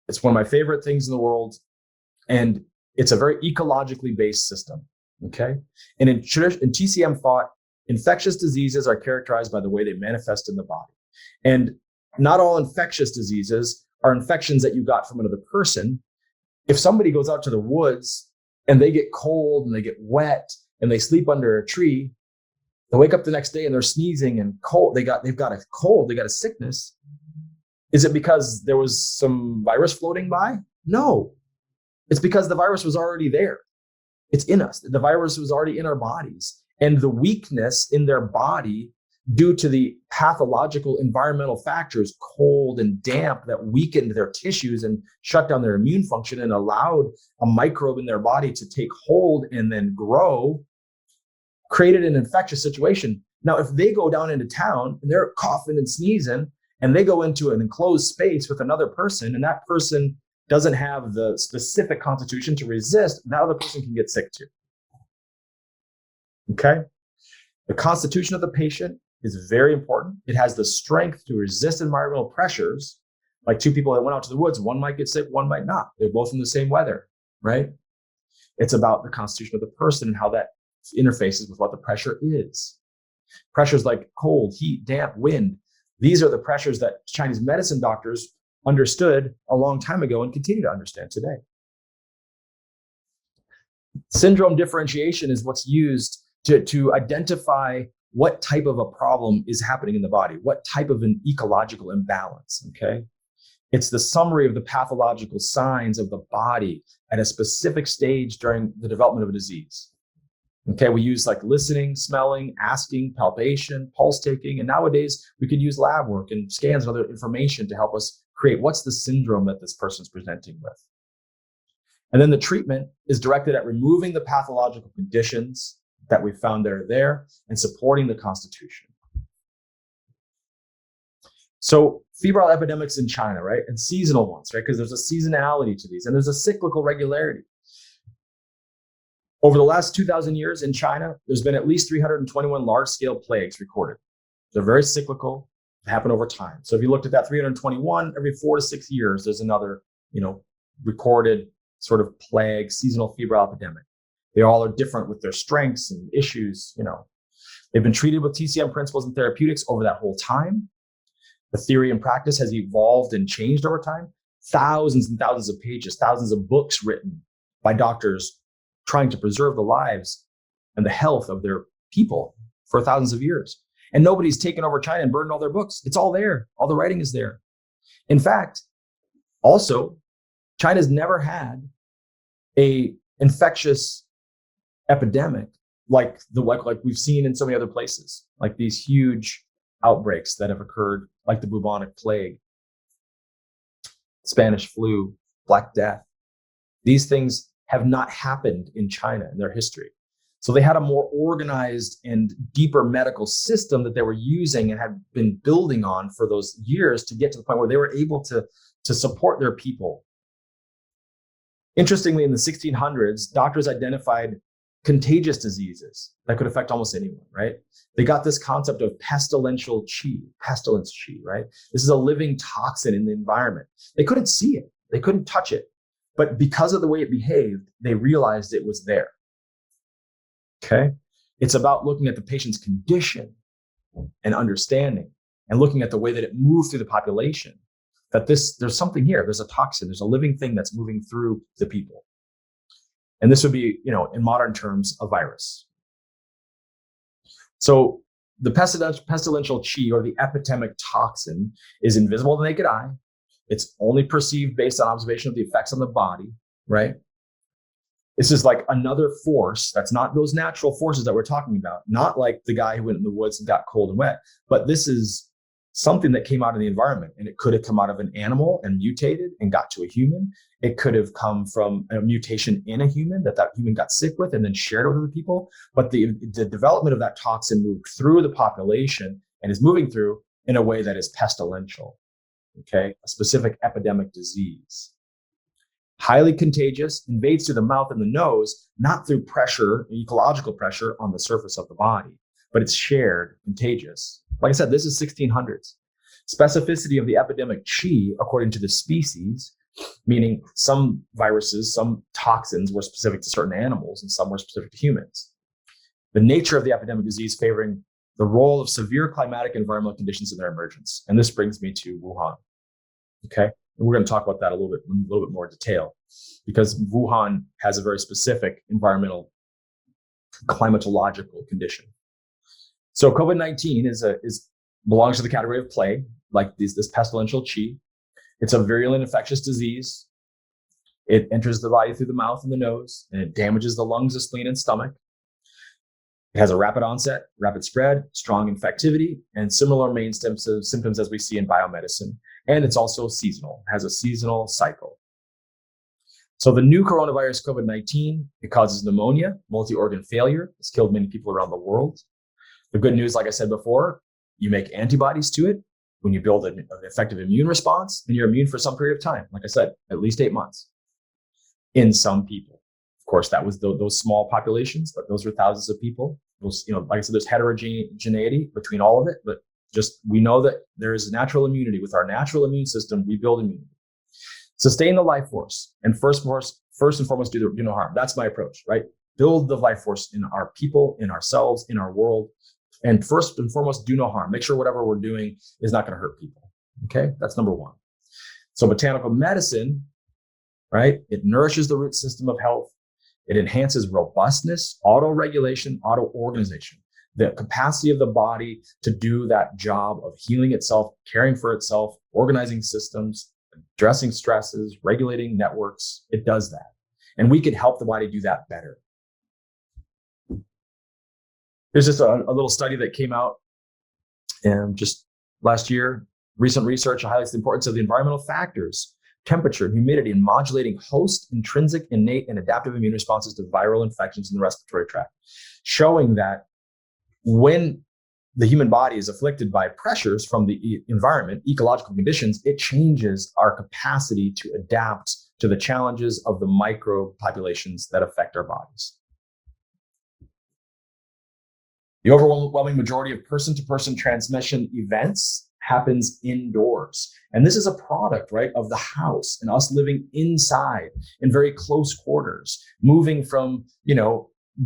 it's one of my favorite things in the world, and it's a very ecologically based system, okay? And in TCM thought, infectious diseases are characterized by the way they manifest in the body. And not all infectious diseases are infections that you got from another person. If somebody goes out to the woods and they get cold and they get wet and they sleep under a tree, they wake up the next day and they're sneezing and cold. They've got a cold, they got a sickness. Is it because there was some virus floating by? No. It's because the virus was already there. It's in us. The virus was already in our bodies. And the weakness in their body due to the pathological environmental factors, cold and damp, that weakened their tissues and shut down their immune function and allowed a microbe in their body to take hold and then grow, created an infectious situation. Now, if they go down into town and they're coughing and sneezing and they go into an enclosed space with another person and that person doesn't have the specific constitution to resist, that other person can get sick too. Okay? The constitution of the patient is very important. It has the strength to resist environmental pressures. Like 2 people that went out to the woods, one might get sick, one might not. They're both in the same weather, right? It's about the constitution of the person and how that interfaces with what the pressure is. Pressures like cold, heat, damp, wind. These are the pressures that Chinese medicine doctors understood a long time ago and continue to understand today. Syndrome differentiation is what's used to identify what type of a problem is happening in the body, what type of an ecological imbalance, okay? It's the summary of the pathological signs of the body at a specific stage during the development of a disease. Okay, we use like listening, smelling, asking, palpation, pulse taking, and nowadays we could use lab work and scans and other information to help us create what's the syndrome that this person's presenting with. And then the treatment is directed at removing the pathological conditions that we found that are there and supporting the constitution. So febrile epidemics in China, right? And seasonal ones, right? Because there's a seasonality to these and there's a cyclical regularity. Over the last 2,000 years in China, there's been at least 321 large-scale plagues recorded. They're very cyclical, they happen over time. So if you looked at that 321, every 4 to 6 years, there's another, recorded sort of plague, seasonal febrile epidemic. They all are different with their strengths and issues, They've been treated with TCM principles and therapeutics over that whole time. The theory and practice has evolved and changed over time. Thousands and thousands of pages, thousands of books written by doctors trying to preserve the lives and the health of their people for thousands of years. And nobody's taken over China and burned all their books. It's all there. All the writing is there. In fact, also, China's never had a infectious epidemic like we've seen in so many other places, like these huge outbreaks that have occurred, like the bubonic plague, Spanish flu, Black Death. These things have not happened in China in their history. So they had a more organized and deeper medical system that they were using and had been building on for those years to get to the point where they were able to support their people. Interestingly, in the 1600s, doctors identified contagious diseases that could affect almost anyone, right? They got this concept of pestilence chi, right? This is a living toxin in the environment. They couldn't see it. They couldn't touch it. But because of the way it behaved, they realized it was there. Okay? It's about looking at the patient's condition and understanding and looking at the way that it moves through the population, that there's something here. There's a toxin. There's a living thing that's moving through the people. And this would be, in modern terms, a virus. So the pestilential chi, or the epidemic toxin, is invisible to the naked eye. It's only perceived based on observation of the effects on the body, right? This is like another force that's not those natural forces that we're talking about, not like the guy who went in the woods and got cold and wet, but this is something that came out of the environment, and it could have come out of an animal and mutated and got to a human. It could have come from a mutation in a human that human got sick with and then shared with other people. But the development of that toxin moved through the population and is moving through in a way that is pestilential, okay? A specific epidemic disease. Highly contagious, invades through the mouth and the nose, not through pressure, ecological pressure on the surface of the body, but it's shared, contagious. Like I said, this is 1600s. Specificity of the epidemic chi, according to the species, meaning some viruses, some toxins were specific to certain animals and some were specific to humans. The nature of the epidemic disease favoring the role of severe climatic and environmental conditions in their emergence. And this brings me to Wuhan. Okay, and we're going to talk about that a little bit more detail, because Wuhan has a very specific environmental climatological condition. So COVID-19 belongs to the category of plague, like this pestilential chi. It's a virulent infectious disease. It enters the body through the mouth and the nose, and it damages the lungs, the spleen, and stomach. It has a rapid onset, rapid spread, strong infectivity, and similar main symptoms as we see in biomedicine. And it's also seasonal. It has a seasonal cycle. So the new coronavirus, COVID-19, it causes pneumonia, multi-organ failure. It's killed many people around the world. The good news, like I said before, you make antibodies to it when you build an effective immune response, and you're immune for some period of time. Like I said, at least 8 months in some people. Of course, that was those small populations, but those were thousands of people. Those, like I said, there's heterogeneity between all of it, but just we know that there is natural immunity. With our natural immune system, we build immunity. Sustain the life force, and first and foremost, do no harm. That's my approach, right? Build the life force in our people, in ourselves, in our world. And first and foremost, do no harm. Make sure whatever we're doing is not going to hurt people. Okay, that's number one. So botanical medicine, right? It nourishes the root system of health. It enhances robustness, auto-regulation, auto-organization, the capacity of the body to do that job of healing itself, caring for itself, organizing systems, addressing stresses, regulating networks. It does that. And we can help the body do that better. There's just a little study that came out just last year. Recent research highlights the importance of the environmental factors, temperature, humidity, and modulating host, intrinsic, innate, and adaptive immune responses to viral infections in the respiratory tract, showing that when the human body is afflicted by pressures from the environment, ecological conditions, it changes our capacity to adapt to the challenges of the microbe populations that affect our bodies. The overwhelming majority of person-to-person transmission events happens indoors. And this is a product, right, of the house and us living inside in very close quarters, moving from,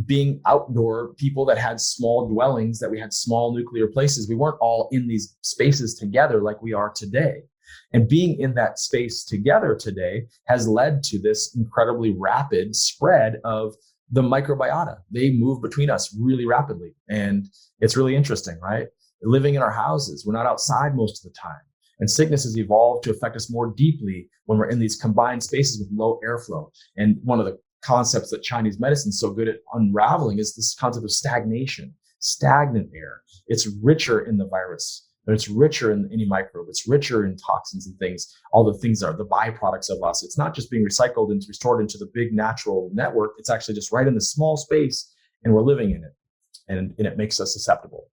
being outdoor people that had small dwellings, that we had small nuclear places. We weren't all in these spaces together like we are today. And being in that space together today has led to this incredibly rapid spread of the microbiota. They move between us really rapidly. And it's really interesting, right? Living in our houses, we're not outside most of the time. And sickness has evolved to affect us more deeply when we're in these confined spaces with low airflow. And one of the concepts that Chinese medicine is so good at unraveling is this concept of stagnation, stagnant air. It's richer in the virus, but it's richer in any microbe. It's richer in toxins and things. All the things are the byproducts of us. It's not just being recycled and restored into the big natural network. It's actually just right in the small space, and we're living in it, and it makes us susceptible.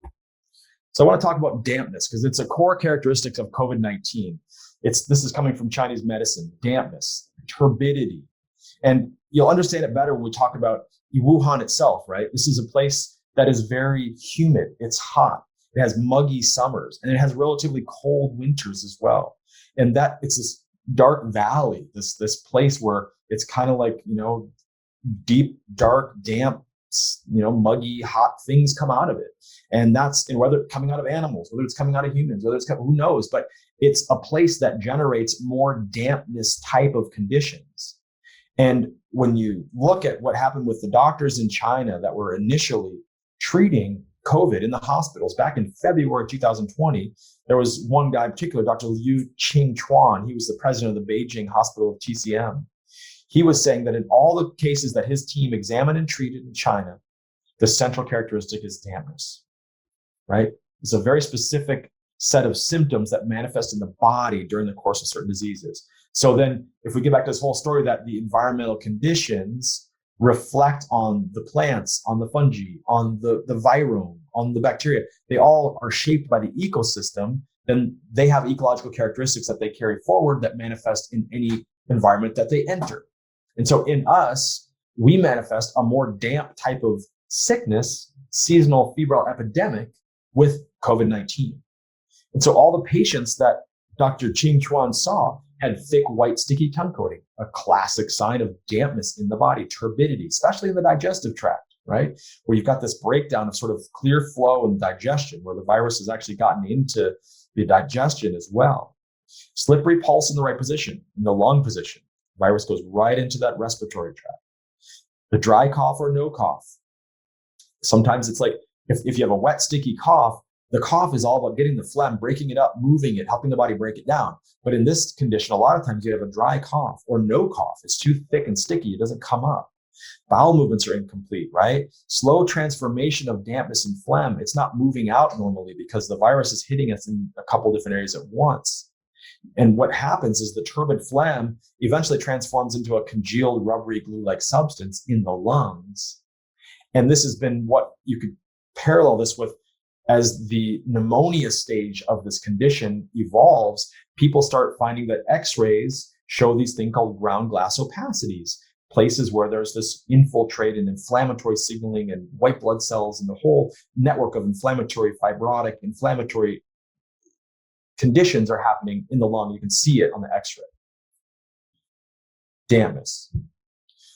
So I want to talk about dampness because it's a core characteristic of COVID-19. This is coming from Chinese medicine, dampness, turbidity. And you'll understand it better when we talk about Wuhan itself, right? This is a place that is very humid. It's hot. It has muggy summers, and it has relatively cold winters as well. And that it's this dark valley, this place where it's kind of like, deep, dark, damp, muggy, hot things come out of it. And whether it's coming out of animals, whether it's coming out of humans, who knows, but it's a place that generates more dampness type of conditions. And when you look at what happened with the doctors in China that were initially treating COVID in the hospitals back in February 2020, there was one guy in particular, Dr. Liu Qingchuan. He was the president of the Beijing Hospital of TCM. He was saying that in all the cases that his team examined and treated in China, the central characteristic is dampness, right? It's a very specific set of symptoms that manifest in the body during the course of certain diseases. So then if we get back to this whole story that the environmental conditions reflect on the plants, on the fungi, on the virome, on the bacteria, they all are shaped by the ecosystem, then they have ecological characteristics that they carry forward that manifest in any environment that they enter. And so in us, we manifest a more damp type of sickness, seasonal febrile epidemic with COVID-19. And so all the patients that Dr. Qingchuan saw had thick, white, sticky tongue coating, a classic sign of dampness in the body, turbidity, especially in the digestive tract, right? Where you've got this breakdown of sort of clear flow and digestion, where the virus has actually gotten into the digestion as well. Slippery pulse in the right position, in the lung position. Virus goes right into that respiratory tract. The dry cough or no cough. Sometimes it's like if you have a wet, sticky cough, the cough is all about getting the phlegm, breaking it up, moving it, helping the body break it down. But in this condition, a lot of times you have a dry cough or no cough. It's too thick and sticky. It doesn't come up. Bowel movements are incomplete, right? Slow transformation of dampness and phlegm. It's not moving out normally because the virus is hitting us in a couple different areas at once. And what happens is the turbid phlegm eventually transforms into a congealed rubbery glue-like substance in the lungs. And this has been what you could parallel this with as the pneumonia stage of this condition evolves. People start finding that X-rays show these things called ground glass opacities, places where there's this infiltrate and inflammatory signaling and white blood cells and the whole network of inflammatory, fibrotic, inflammatory conditions are happening in the lung. You can see it on the X-ray. Dampness.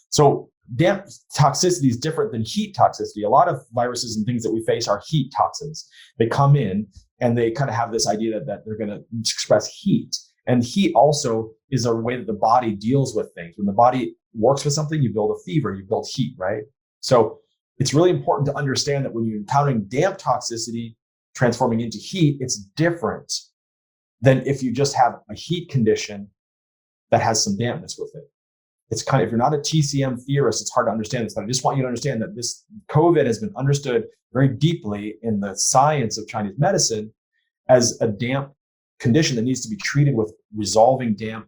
So damp toxicity is different than heat toxicity. A lot of viruses and things that we face are heat toxins. They come in and they kind of have this idea that they're going to express heat. And heat also is a way that the body deals with things. When the body works with something, you build a fever, you build heat, right? So it's really important to understand that when you're encountering damp toxicity transforming into heat, it's different than if you just have a heat condition that has some dampness with it. It's kind of, if you're not a TCM theorist, it's hard to understand this, but I just want you to understand that this COVID has been understood very deeply in the science of Chinese medicine as a damp condition that needs to be treated with resolving damp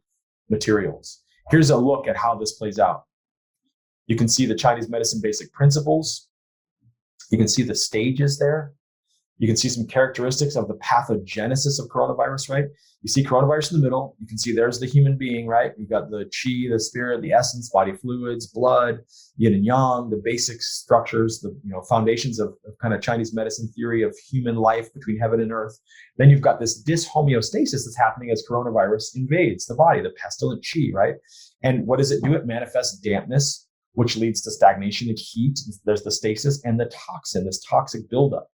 materials. Here's a look at how this plays out. You can see the Chinese medicine basic principles. You can see the stages there. You can see some characteristics of the pathogenesis of coronavirus, right? You see coronavirus in the middle. You can see there's the human being, right? You've got the chi, the spirit, the essence, body fluids, blood, yin and yang, the basic structures, the foundations of kind of Chinese medicine theory of human life between heaven and earth. Then you've got this dishomeostasis that's happening as coronavirus invades the body, the pestilent chi, right? And what does it do? It manifests dampness, which leads to stagnation and heat. There's the stasis and the toxin, this toxic buildup.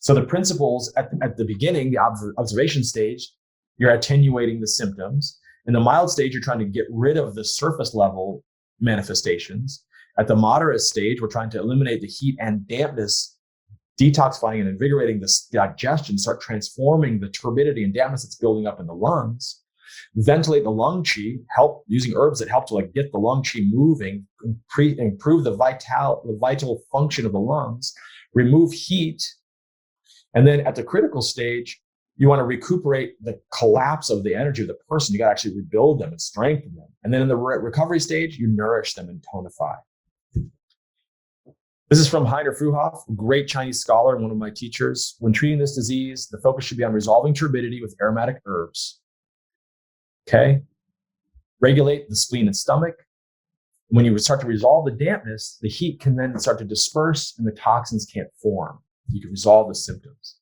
So the principles at the beginning, the observation stage, you're attenuating the symptoms. In the mild stage, you're trying to get rid of the surface level manifestations. At the moderate stage, we're trying to eliminate the heat and dampness, detoxifying and invigorating this digestion, start transforming the turbidity and dampness that's building up in the lungs. Ventilate the lung qi, help using herbs that help to like get the lung qi moving, improve the vital function of the lungs, remove heat. And then at the critical stage, you want to recuperate the collapse of the energy of the person. You got to actually rebuild them and strengthen them. And then in the recovery stage, you nourish them and tonify. This is from Heiner Fruhoff, a great Chinese scholar and one of my teachers. When treating this disease, the focus should be on resolving turbidity with aromatic herbs. Okay? Regulate the spleen and stomach. When you start to resolve the dampness, the heat can then start to disperse and the toxins can't form. You can resolve the symptoms.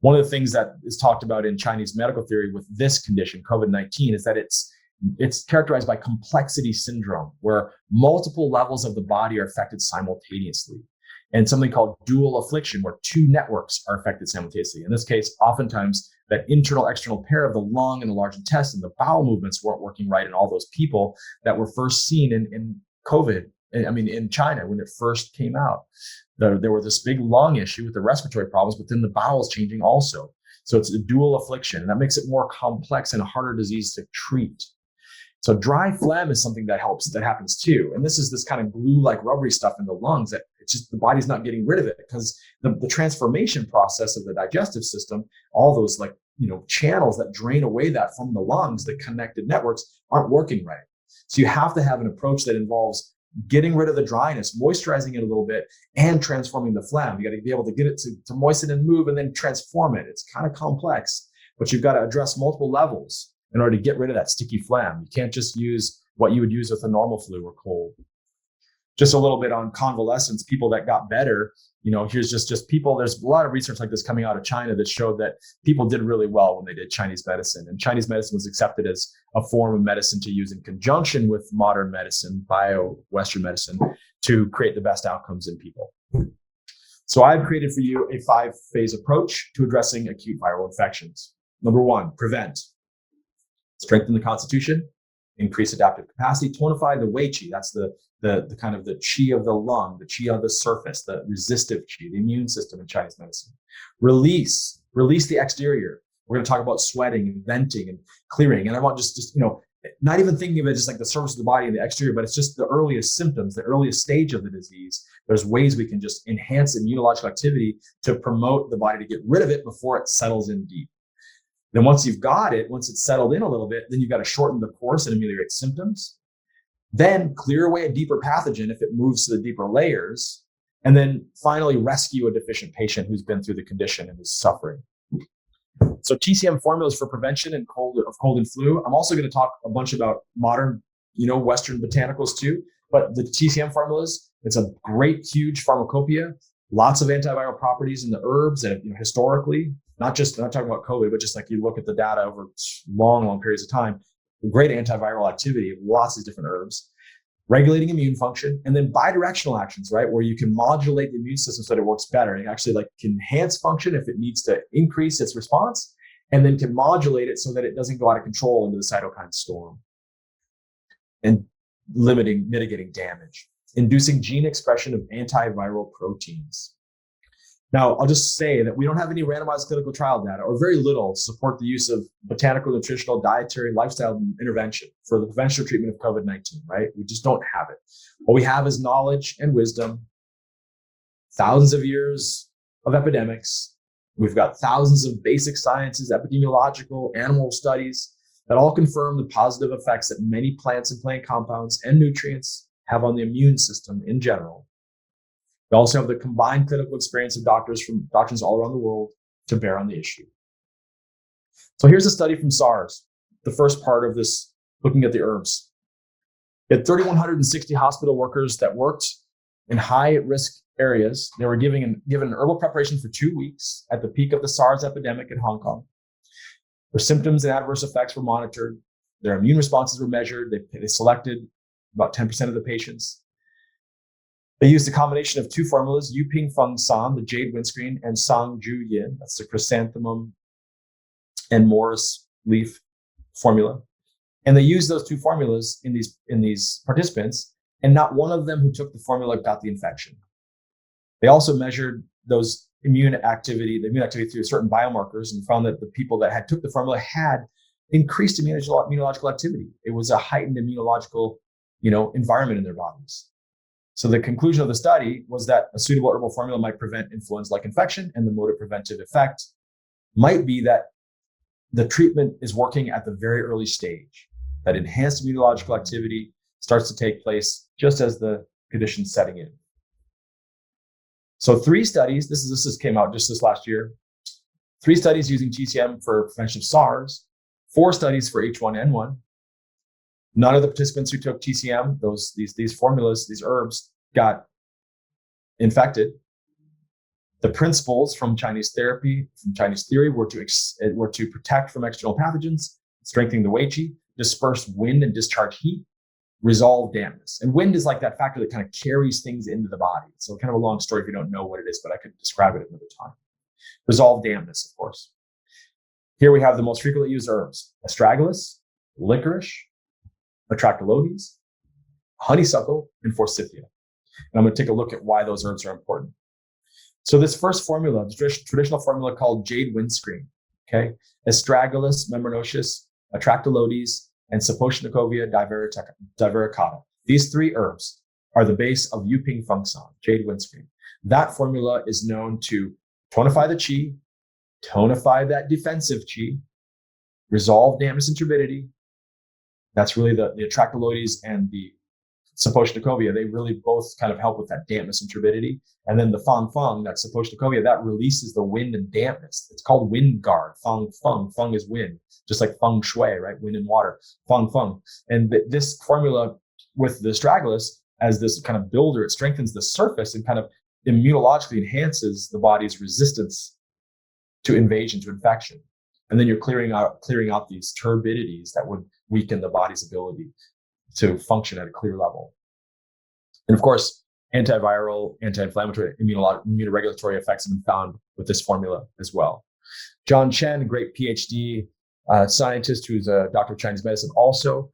One of the things that is talked about in Chinese medical theory with this condition, COVID-19, is that it's characterized by complexity syndrome, where multiple levels of the body are affected simultaneously, and something called dual affliction, where two networks are affected simultaneously. In this case, oftentimes that internal-external pair of the lung and the large intestine, the bowel movements weren't working right in all those people that were first seen in COVID. In China, when it first came out, there was this big lung issue with the respiratory problems, but then the bowels changing also. So it's a dual affliction, and that makes it more complex and a harder disease to treat. So dry phlegm is something that happens too. And this is this kind of glue-like rubbery stuff in the lungs that it's just the body's not getting rid of it because the transformation process of the digestive system, all those channels that drain away that from the lungs, the connected networks aren't working right. So you have to have an approach that involves getting rid of the dryness, moisturizing it a little bit, and transforming the phlegm. You got to be able to get it to moisten and move and then transform it. It's kind of complex, but you've got to address multiple levels in order to get rid of that sticky phlegm. You can't just use what you would use with a normal flu or cold. Just a little bit on convalescence, people that got better, here's just people, there's a lot of research like this coming out of China that showed that people did really well when they did Chinese medicine. And Chinese medicine was accepted as a form of medicine to use in conjunction with modern medicine, Western medicine, to create the best outcomes in people. So I've created for you a 5-phase approach to addressing acute viral infections. Number 1, prevent. Strengthen the constitution, increase adaptive capacity, tonify the wei qi. That's the kind of the qi of the lung, the qi of the surface, the resistive qi, the immune system in Chinese medicine. Release the exterior. We're going to talk about sweating and venting and clearing. And I want just not even thinking of it just like the surface of the body and the exterior, but it's just the earliest symptoms, the earliest stage of the disease. There's ways we can just enhance immunological activity to promote the body to get rid of it before it settles in deep. Then once you've got it, once it's settled in a little bit, then you've got to shorten the course and ameliorate symptoms. Then clear away a deeper pathogen if it moves to the deeper layers. And then finally rescue a deficient patient who's been through the condition and is suffering. So TCM formulas for prevention of cold and flu. I'm also going to talk a bunch about modern, Western botanicals too. But the TCM formulas, it's a great, huge pharmacopoeia. Lots of antiviral properties in the herbs that, historically, not talking about COVID, but just like you look at the data over long periods of time, great antiviral activity of lots of different herbs, regulating immune function, and then bidirectional actions, right? Where you can modulate the immune system so that it works better. It actually can enhance function if it needs to increase its response, and then can modulate it so that it doesn't go out of control into the cytokine storm. And mitigating damage, inducing gene expression of antiviral proteins. Now, I'll just say that we don't have any randomized clinical trial data, or very little, to support the use of botanical, nutritional, dietary, lifestyle intervention for the prevention or treatment of COVID-19, right? We just don't have it. What we have is knowledge and wisdom, thousands of years of epidemics. We've got thousands of basic sciences, epidemiological, animal studies that all confirm the positive effects that many plants and plant compounds and nutrients have on the immune system in general. We also have the combined clinical experience of doctors from doctors all around the world to bear on the issue. So here's a study from SARS, the first part of this, looking at the herbs. It had 3,160 hospital workers that worked in high-risk areas. They were given an herbal preparation for 2 weeks at the peak of the SARS epidemic in Hong Kong. Their symptoms and adverse effects were monitored. Their immune responses were measured. They selected about 10% of the patients. They used a combination of 2 formulas, Yu Ping Feng San, the jade windscreen, and Sang Ju Yin, that's the chrysanthemum and Morris leaf formula. And they used those 2 formulas in these participants and not one of them who took the formula got the infection. They also measured those the immune activity through certain biomarkers, and found that the people that took the formula had increased immunological activity. It was a heightened immunological, environment in their bodies. So the conclusion of the study was that a suitable herbal formula might prevent influenza-like infection, and the mode of preventive effect might be that the treatment is working at the very early stage, that enhanced immunological activity starts to take place just as the condition's setting in. So 3 studies, this came out just this last year, 3 studies using TCM for prevention of SARS, 4 studies for H1N1. None of the participants who took TCM, these formulas, these herbs, got infected. The principles from Chinese theory were to protect from external pathogens, strengthen the Wei Qi, disperse wind and discharge heat, resolve dampness. And wind is like that factor that kind of carries things into the body. So kind of a long story if you don't know what it is, but I could describe it another time. Resolve dampness, of course. Here we have the most frequently used herbs: astragalus, licorice, atractylodes, honeysuckle, and forsythia. And I'm going to take a look at why those herbs are important. So this first formula, the traditional formula called jade windscreen, okay? Astragalus membranosus, atractylodes, and Sapochnikovia divericata. These 3 herbs are the base of Yuping Fengshan, jade windscreen. That formula is known to tonify the qi, tonify that defensive qi, resolve dampness and turbidity. That's really the atractylodes and the Sapochnikovia. They really both kind of help with that dampness and turbidity. And then the Feng, that Sapochnikovia, that releases the wind and dampness. It's called wind guard. Feng is wind, just like feng shui, right? Wind and water. Feng. And this formula with the astragalus as this kind of builder, it strengthens the surface and kind of immunologically enhances the body's resistance to invasion, to infection. And then you're clearing out these turbidities that would weaken the body's ability to function at a clear level. And of course, antiviral, anti-inflammatory, immunoregulatory effects have been found with this formula as well. John Chen, a great PhD scientist who's a doctor of Chinese medicine also,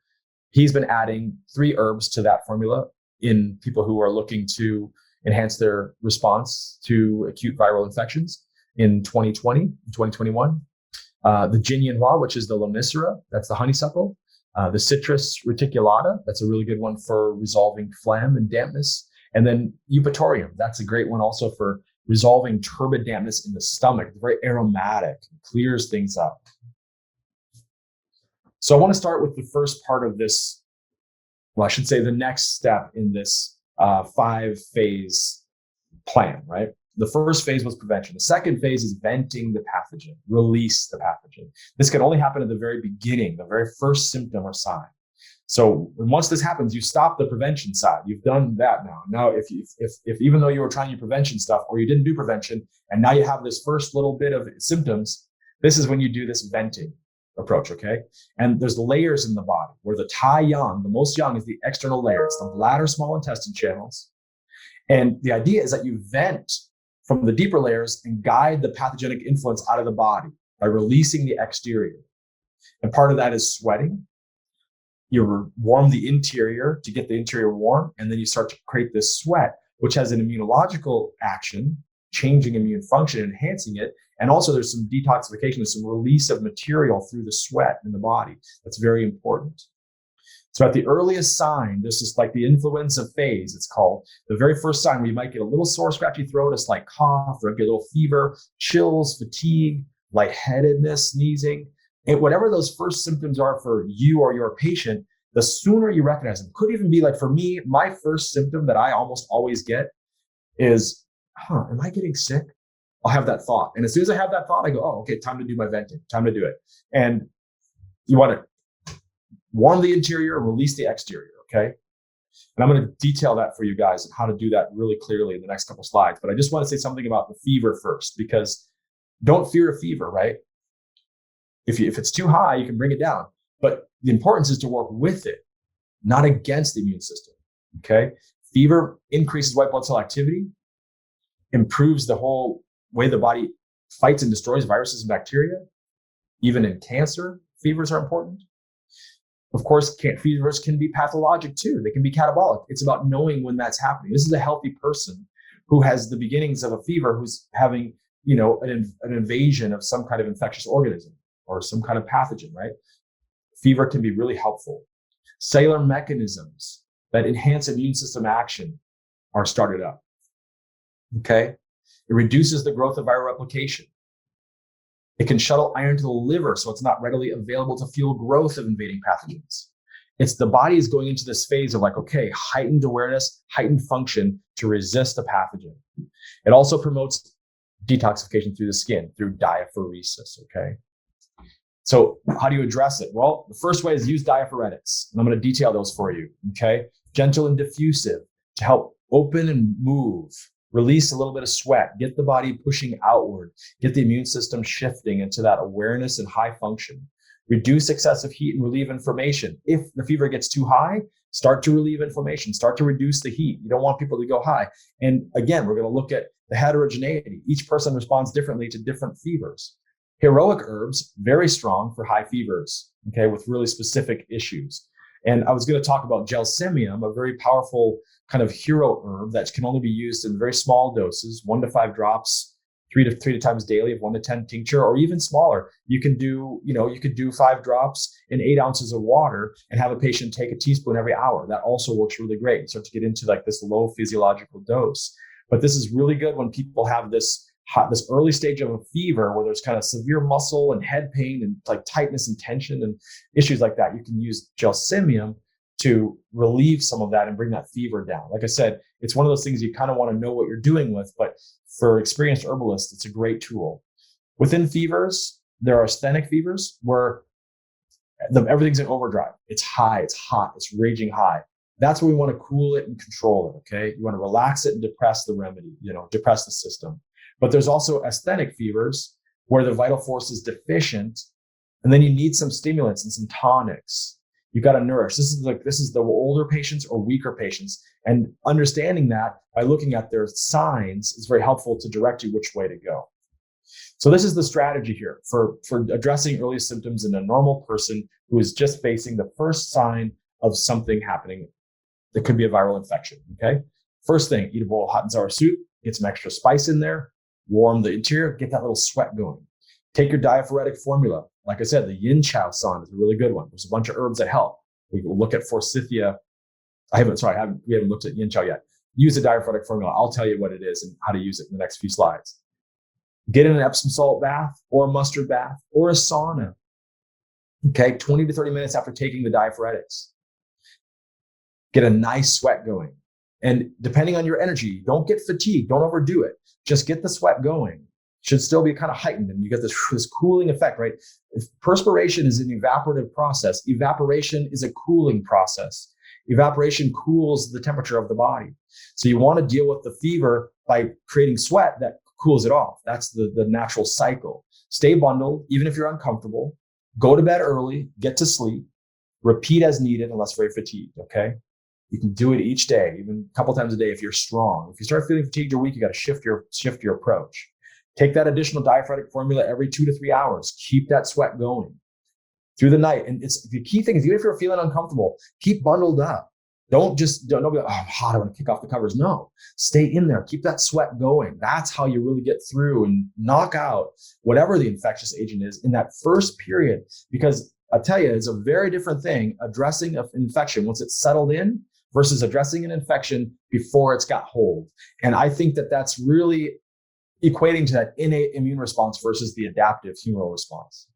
he's been adding 3 herbs to that formula in people who are looking to enhance their response to acute viral infections in 2020, 2021. The Jinyanhua, which is the lonicera, that's the honeysuckle. The Citrus reticulata, that's a really good one for resolving phlegm and dampness. And then Eupatorium, that's a great one also for resolving turbid dampness in the stomach. It's very aromatic, clears things up. So I want to start with the first part of this, well, I should say the next step in this 5-phase plan, right? The first phase was prevention. The second phase is venting the pathogen, release the pathogen. This can only happen at the very beginning, the very first symptom or sign. So once this happens, you stop the prevention side. You've done that now. Now, if even though you were trying your prevention stuff or you didn't do prevention, and now you have this first little bit of symptoms, this is when you do this venting approach, okay? And there's layers in the body where the Tai Yang, the most yang, is the external layers, the bladder, small intestine channels. And the idea is that you vent from the deeper layers and guide the pathogenic influence out of the body by releasing the exterior. And part of that is sweating. You warm the interior to get the interior warm, and then you start to create this sweat, which has an immunological action, changing immune function, enhancing it. And also there's some detoxification, there's some release of material through the sweat in the body. That's very important. So at the earliest sign, this is like the influenza phase, it's called. The very first sign where you might get a little sore, scratchy throat, a slight cough, or get a little fever, chills, fatigue, lightheadedness, sneezing. And whatever those first symptoms are for you or your patient, the sooner you recognize them. Could even be like, for me, my first symptom that I almost always get is, am I getting sick? I'll have that thought. And as soon as I have that thought, I go, oh, okay, time to do my venting, time to do it. And you want to warm the interior, release the exterior, okay? And I'm going to detail that for you guys and how to do that really clearly in the next couple slides. But I just want to say something about the fever first, because don't fear a fever, right? If it's too high, you can bring it down. But the importance is to work with it, not against the immune system, okay? Fever increases white blood cell activity, improves the whole way the body fights and destroys viruses and bacteria. Even in cancer, fevers are important. Of course, fevers can be pathologic too. They can be catabolic. It's about knowing when that's happening. This is a healthy person who has the beginnings of a fever, who's having, an invasion of some kind of infectious organism or some kind of pathogen, right? Fever can be really helpful. Cellular mechanisms that enhance immune system action are started up. Okay. It reduces the growth of viral replication. It can shuttle iron to the liver so it's not readily available to fuel growth of invading pathogens. It's the body is going into this phase of like, okay, heightened awareness, heightened function to resist a pathogen. It also promotes detoxification through the skin, through diaphoresis, okay? So how do you address it? Well, the first way is use diaphoretics. And I'm going to detail those for you, okay? Gentle and diffusive to help open and move. Release a little bit of sweat, get the body pushing outward, get the immune system shifting into that awareness and high function. Reduce excessive heat and relieve inflammation. If the fever gets too high, start to relieve inflammation, start to reduce the heat. You don't want people to go high. And again, we're going to look at the heterogeneity. Each person responds differently to different fevers. Heroic herbs, very strong for high fevers, okay, with really specific issues. And I was going to talk about gelsemium, a very powerful kind of hero herb that can only be used in very small doses, 1 to 5 drops, 3 to times daily of 1 to 10 tincture, or even smaller. You can do, you could do 5 drops in 8 ounces of water and have a patient take a teaspoon every hour. That also works really great. You start to get into like this low physiological dose. But this is really good when people have this early stage of a fever where there's kind of severe muscle and head pain and like tightness and tension and issues like that. You can use gelsemium to relieve some of that and bring that fever down. Like I said, it's one of those things you kind of want to know what you're doing with, but for experienced herbalists, it's a great tool. Within fevers, there are asthenic fevers where everything's in overdrive. It's high, it's hot, it's raging high. That's where we want to cool it and control it, okay? You want to relax it and depress the remedy, depress the system. But there's also asthenic fevers where the vital force is deficient, and then you need some stimulants and some tonics. You got to nourish. This is the older patients or weaker patients, and understanding that by looking at their signs is very helpful to direct you which way to go. So this is the strategy here for addressing early symptoms in a normal person who is just facing the first sign of something happening that could be a viral infection. Okay. First thing, eat a bowl of hot and sour soup, get some extra spice in there, warm the interior, get that little sweat going. Take your diaphoretic formula. Like I said, the yin chow san is a really good one. There's a bunch of herbs that help. We will look at forsythia. We haven't looked at yin chow yet. Use the diaphoretic formula. I'll tell you what it is and how to use it in the next few slides. Get in an Epsom salt bath or a mustard bath or a sauna. Okay, 20 to 30 minutes after taking the diaphoretics. Get a nice sweat going. And depending on your energy, don't get fatigued. Don't overdo it. Just get the sweat going. Should still be kind of heightened, and you get this cooling effect, right? If perspiration is an evaporative process, evaporation is a cooling process. Evaporation cools the temperature of the body. So you want to deal with the fever by creating sweat that cools it off. That's the natural cycle. Stay bundled, even if you're uncomfortable. Go to bed early, get to sleep, repeat as needed unless very fatigued, okay? You can do it each day, even a couple times a day if you're strong. If you start feeling fatigued or weak, you got to shift your approach. Take that additional diaphoretic formula every 2 to 3 hours. Keep that sweat going through the night. And it's the key thing is, even if you're feeling uncomfortable, keep bundled up. Don't be like, oh, I'm hot, I want to kick off the covers. No, stay in there. Keep that sweat going. That's how you really get through and knock out whatever the infectious agent is in that first period. Because I tell you, it's a very different thing addressing an infection once it's settled in versus addressing an infection before it's got hold. And I think that that's really equating to that innate immune response versus the adaptive humoral response.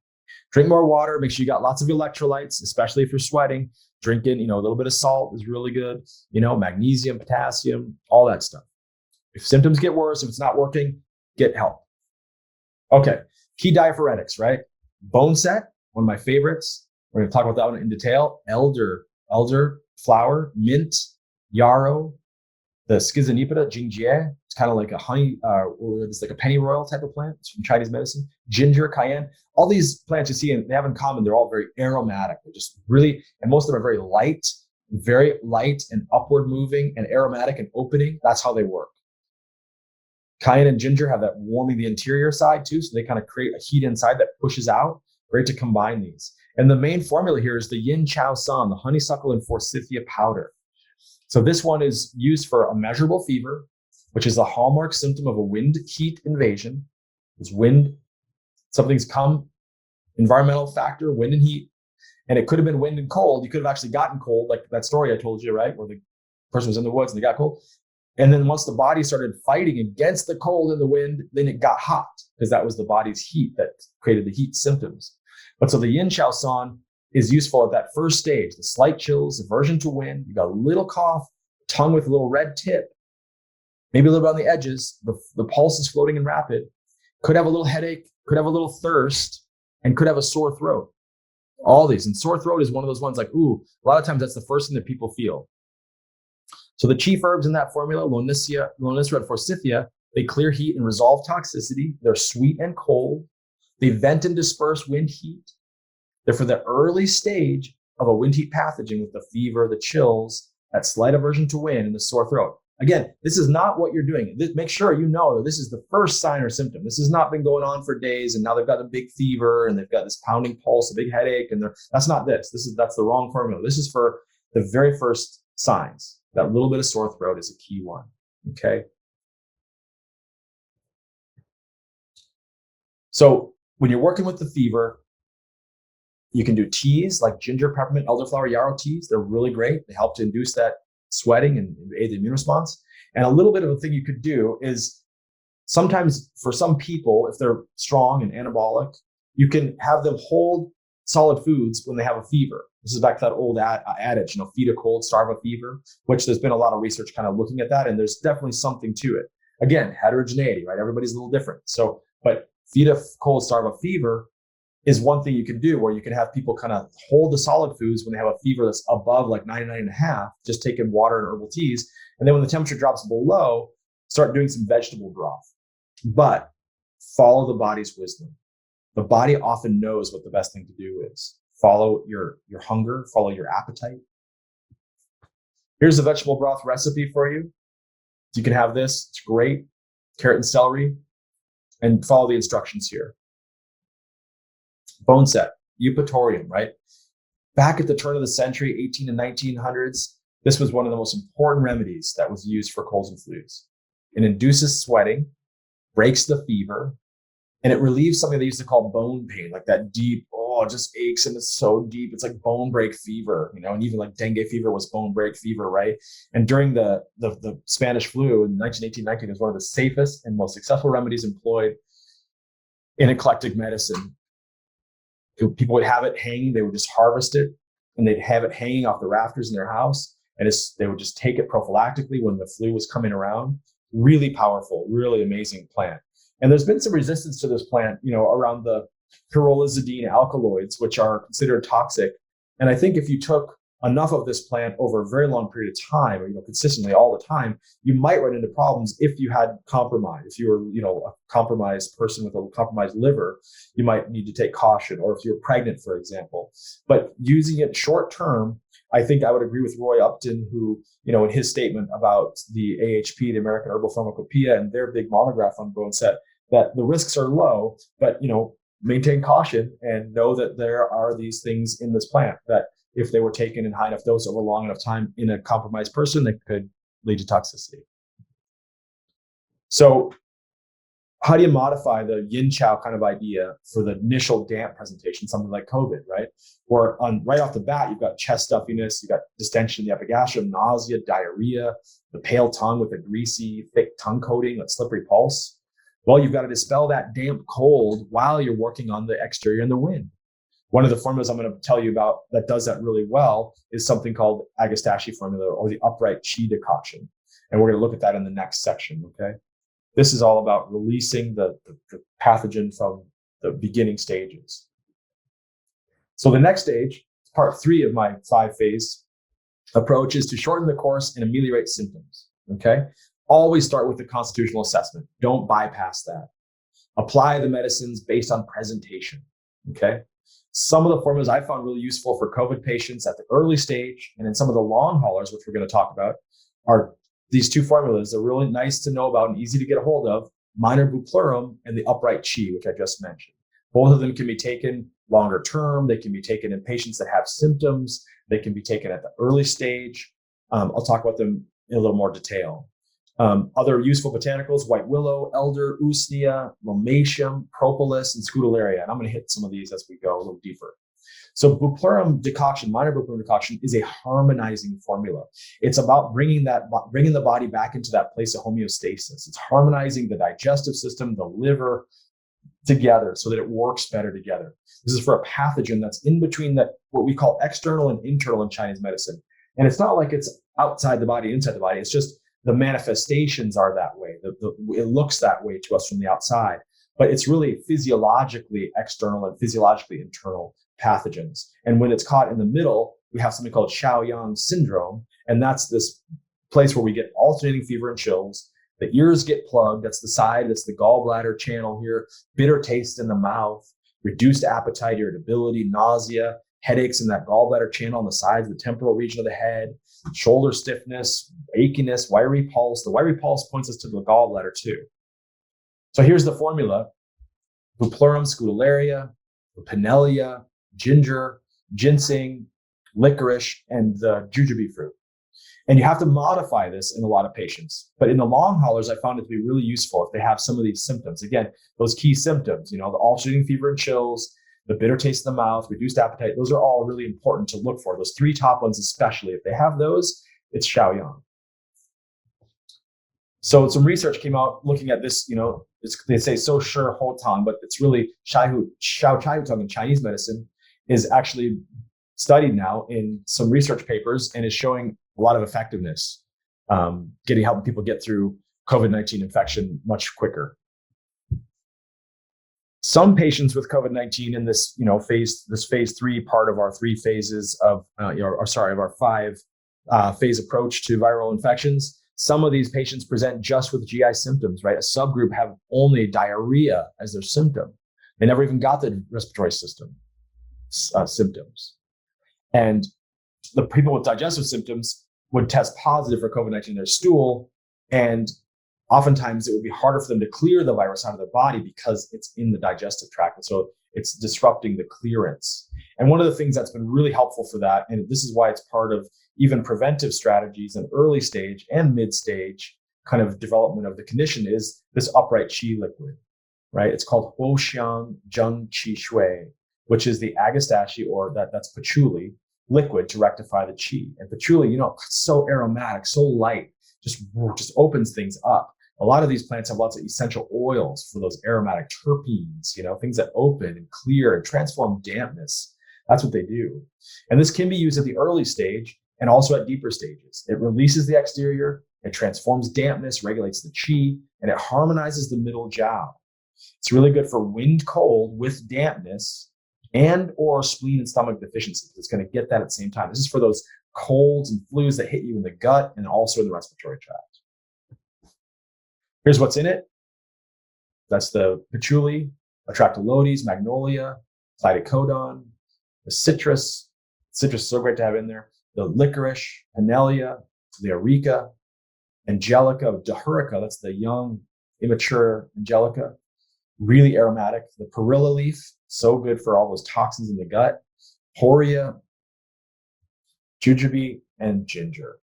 Drink more water. Make sure you got lots of electrolytes, especially if you're sweating. Drinking, a little bit of salt is really good. Magnesium, potassium, all that stuff. If symptoms get worse, if it's not working, get help. Okay, key diaphoretics, right? Bone set, one of my favorites. We're going to talk about that one in detail. Elder flower, mint, yarrow, the schizonepida, jingjie. It's kind of like a honey, it's like a pennyroyal type of plant. It's from Chinese medicine. Ginger, cayenne. All these plants you see, and they have in common, they're all very aromatic. They're just really, and most of them are very light and upward moving and aromatic and opening. That's how they work. Cayenne and ginger have that warming the interior side too. So they kind of create a heat inside that pushes out. Great to combine these. And the main formula here is the yin chow san, the honeysuckle and forsythia powder. So this one is used for a measurable fever, which is a hallmark symptom of a wind heat invasion. It's wind, something's come, environmental factor, wind and heat. And it could have been wind and cold. You could have actually gotten cold, like that story I told you, right? Where the person was in the woods and they got cold. And then once the body started fighting against the cold and the wind, then it got hot because that was the body's heat that created the heat symptoms. But so the yin chow san is useful at that first stage, the slight chills, aversion to wind, you got a little cough, tongue with a little red tip, maybe a little bit on the edges, the pulse is floating and rapid, could have a little headache, could have a little thirst, and could have a sore throat. All these. And sore throat is one of those ones like, ooh, a lot of times that's the first thing that people feel. So the chief herbs in that formula, Lonicera and Forsythia, they clear heat and resolve toxicity. They're sweet and cold. They vent and disperse wind heat. They're for the early stage of a wind heat pathogen with the fever, the chills, that slight aversion to wind, and the sore throat. Again, this is not what you're doing. Make sure you know that this is the first sign or symptom. This has not been going on for days, and now they've got a big fever, and they've got this pounding pulse, a big headache, and that's not this. That's the wrong formula. This is for the very first signs. That little bit of sore throat is a key one. Okay. So when you're working with the fever, you can do teas like ginger, peppermint, elderflower, yarrow teas. They're really great. They help to induce that sweating and aid the immune response. And a little bit of a thing you could do is sometimes for some people, if they're strong and anabolic, you can have them hold solid foods when they have a fever. This is back to that old adage, feed a cold, starve a fever, which there's been a lot of research kind of looking at that. And there's definitely something to it. Again, heterogeneity, right? Everybody's a little different. So, but feed a cold, starve a fever is one thing you can do, where you can have people kind of hold the solid foods when they have a fever that's above like 99.5, just taking water and herbal teas. And then when the temperature drops below, start doing some vegetable broth. But follow the body's wisdom. The body often knows what the best thing to do is. Follow your hunger, follow your appetite. Here's a vegetable broth recipe for you. You can have this, it's great. Carrot and celery, and follow the instructions here. Bone set, eupatorium, right? Back at the turn of the century, 18 and 1900s, this was one of the most important remedies that was used for colds and flus. It induces sweating, breaks the fever, and it relieves something they used to call bone pain, like that deep, it just aches and it's so deep. It's like bone break fever, and even like dengue fever was bone break fever, right? And during the Spanish flu in 1918-19, it was one of the safest and most successful remedies employed in eclectic medicine. People would have it hanging, they would just harvest it, and they'd have it hanging off the rafters in their house, and they would just take it prophylactically when the flu was coming around. Really powerful, really amazing plant. And there's been some resistance to this plant, around the pyrrolizidine alkaloids, which are considered toxic. And I think if you took enough of this plant over a very long period of time, or consistently all the time, you might run into problems if you had compromise. If you were, a compromised person with a compromised liver, you might need to take caution. Or if you're pregnant, for example. But using it short term, I think I would agree with Roy Upton, who, in his statement about the AHP, the American Herbal Pharmacopoeia, and their big monograph on bone set, that the risks are low, but maintain caution and know that there are these things in this plant that, if they were taken in high enough dose over a long enough time in a compromised person, that could lead to toxicity. So how do you modify the yin chow kind of idea for the initial damp presentation, something like COVID, right? Where right off the bat, you've got chest stuffiness, you've got distension in the epigastrium, nausea, diarrhea, the pale tongue with a greasy, thick tongue coating, that slippery pulse. Well, you've got to dispel that damp cold while you're working on the exterior and the wind. One of the formulas I'm going to tell you about that does that really well is something called Agastache formula, or the upright chi decoction. And we're going to look at that in the next section, okay? This is all about releasing the pathogen from the beginning stages. So the next stage, part 3 of my 5-phase approach, is to shorten the course and ameliorate symptoms, okay? Always start with the constitutional assessment. Don't bypass that. Apply the medicines based on presentation, okay? Some of the formulas I found really useful for COVID patients at the early stage, and in some of the long haulers, which we're going to talk about, are these 2 formulas. They're really nice to know about and easy to get a hold of: minor bupleurum and the upright chi, which I just mentioned. Both of them can be taken longer term. They can be taken in patients that have symptoms. They can be taken at the early stage. I'll talk about them in a little more detail. Other useful botanicals: white willow, elder, usnea, lomatium, propolis, and scutularia. And I'm going to hit some of these as we go a little deeper. So bupleurum decoction, minor bupleurum decoction, is a harmonizing formula. It's about bringing the body back into that place of homeostasis. It's harmonizing the digestive system, the liver together so that it works better together. This is for a pathogen that's in between that, what we call external and internal in Chinese medicine. And it's not like it's outside the body, inside the body. It's just the manifestations are that way. It looks that way to us from the outside, but it's really physiologically external and physiologically internal pathogens. And when it's caught in the middle, we have something called Shaoyang syndrome. And that's this place where we get alternating fever and chills. The ears get plugged. That's the side. That's the gallbladder channel here. Bitter taste in the mouth, reduced appetite, irritability, nausea, headaches in that gallbladder channel on the sides, the temporal region of the head, shoulder stiffness, achiness, wiry pulse. The wiry pulse points us to the gallbladder too. So here's the formula: bupleurum, scutularia, pinellia, ginger, ginseng, licorice, and the jujube fruit. And you have to modify this in a lot of patients. But in the long haulers, I found it to be really useful if they have some of these symptoms. Again, those key symptoms, the alternating fever and chills, the bitter taste in the mouth, reduced appetite, those are all really important to look for. Those three top ones especially. If they have those, it's Shaoyang. So some research came out looking at this, they say so sure Hotang, but it's really Shao Chai Hutang in Chinese medicine is actually studied now in some research papers and is showing a lot of effectiveness, helping people get through COVID-19 infection much quicker. Some patients with COVID-19 in this, phase 3 part of our 3 phases of, of our 5 phase approach to viral infections. Some of these patients present just with GI symptoms, right? A subgroup have only diarrhea as their symptom. They never even got the respiratory system symptoms. And the people with digestive symptoms would test positive for COVID-19 in their stool. And oftentimes it would be harder for them to clear the virus out of their body because it's in the digestive tract. And so it's disrupting the clearance. And one of the things that's been really helpful for that, and this is why it's part of even preventive strategies in early stage and mid stage kind of development of the condition, is this upright qi liquid, right? It's called Huoxiang Zheng Qi Shui, which is the agastache, or that's patchouli liquid to rectify the qi. And patchouli, so aromatic, so light, just opens things up. A lot of these plants have lots of essential oils for those aromatic terpenes, things that open and clear and transform dampness. That's what they do. And this can be used at the early stage and also at deeper stages. It releases the exterior, it transforms dampness, regulates the qi, and it harmonizes the middle jiao. It's really good for wind cold with dampness and or spleen and stomach deficiency. It's going to get that at the same time. This is for those colds and flus that hit you in the gut and also in the respiratory tract. Here's what's in it. That's the patchouli, atractylodes, magnolia, clidocodon, the citrus. Citrus is so great to have in there. The licorice, pinellia, the areca, angelica, dahurica, that's the young, immature angelica, really aromatic. The perilla leaf, so good for all those toxins in the gut. Horia, jujube, and ginger.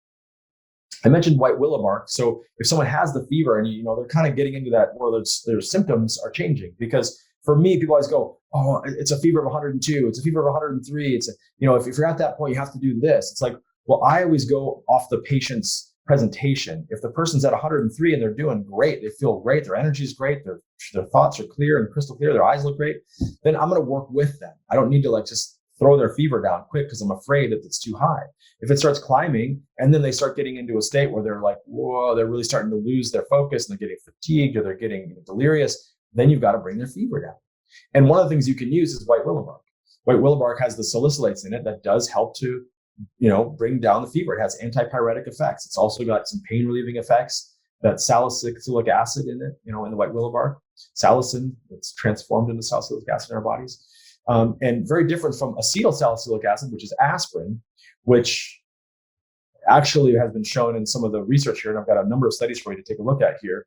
I mentioned white willow bark. So if someone has the fever and they're kind of getting into that where their symptoms are changing, because for me, people always go, oh, it's a fever of 102, it's a fever of 103. It's if you're at that point, you have to do this. It's like, well, I always go off the patient's presentation. If the person's at 103 and they're doing great, they feel great, their energy is great, their thoughts are clear and crystal clear, their eyes look great, then I'm going to work with them. I don't need to just throw their fever down quick because I'm afraid that it's too high. If it starts climbing and then they start getting into a state where they're like, whoa, they're really starting to lose their focus and they're getting fatigued or they're getting delirious, then you've got to bring their fever down. And one of the things you can use is white willow bark. White willow bark has the salicylates in it that does help to, bring down the fever. It has antipyretic effects. It's also got some pain relieving effects. That salicylic acid in it, in the white willow bark. Salicin, it's transformed into salicylic acid in our bodies. And very different from acetyl salicylic acid, which is aspirin, which actually has been shown in some of the research here, and I've got a number of studies for you to take a look at here,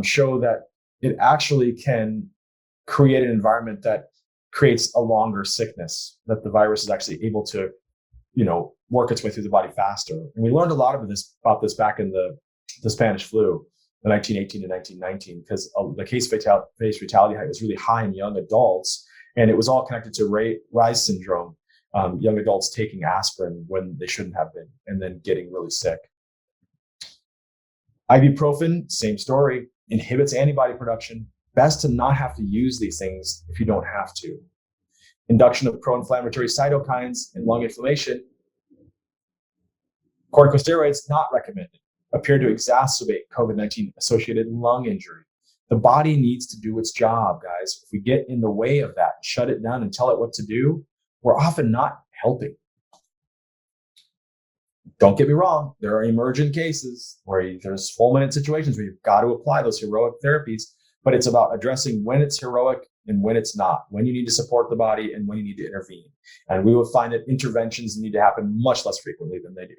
show that it actually can create an environment that creates a longer sickness, that the virus is actually able to, work its way through the body faster. And we learned a lot about this back in the Spanish flu, the 1918 to 1919, because the case fatality rate was really high in young adults, and it was all connected to Reyes syndrome, young adults taking aspirin when they shouldn't have been, and then getting really sick. Ibuprofen, same story, inhibits antibody production. Best to not have to use these things if you don't have to. Induction of pro-inflammatory cytokines and lung inflammation. Corticosteroids, not recommended, appear to exacerbate COVID-19 associated lung injury. The body needs to do its job, guys. If we get in the way of that, shut it down and tell it what to do, we're often not helping. Don't get me wrong, there are emergent cases where there's fulminant situations where you've got to apply those heroic therapies, but it's about addressing when it's heroic and when it's not, when you need to support the body and when you need to intervene. And we will find that interventions need to happen much less frequently than they do.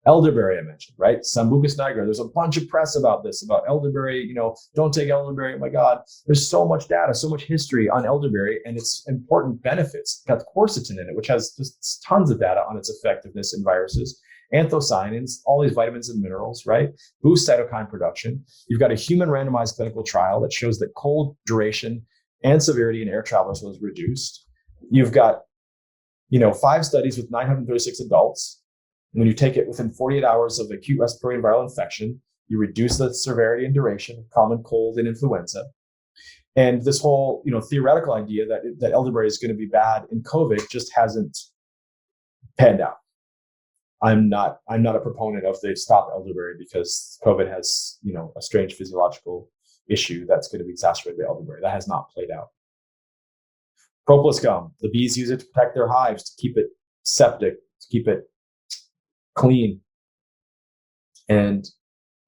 Elderberry, I mentioned, right? Sambucus nigra. There's a bunch of press about this, about elderberry. Don't take elderberry. Oh my God, there's so much data, so much history on elderberry and its important benefits. It's got quercetin in it, which has just tons of data on its effectiveness in viruses. Anthocyanins, all these vitamins and minerals, right? Boost cytokine production. You've got a human randomized clinical trial that shows that cold duration and severity in air travelers was reduced. You've got, 5 studies with 936 adults. When you take it within 48 hours of acute respiratory viral infection, you reduce the severity and duration of common cold and influenza. And this whole, theoretical idea that elderberry is going to be bad in COVID just hasn't panned out. I'm not a proponent of they stop elderberry because COVID has, a strange physiological issue that's going to be exacerbated by elderberry. That has not played out. Propolis gum. The bees use it to protect their hives, to keep it septic, to keep it clean. And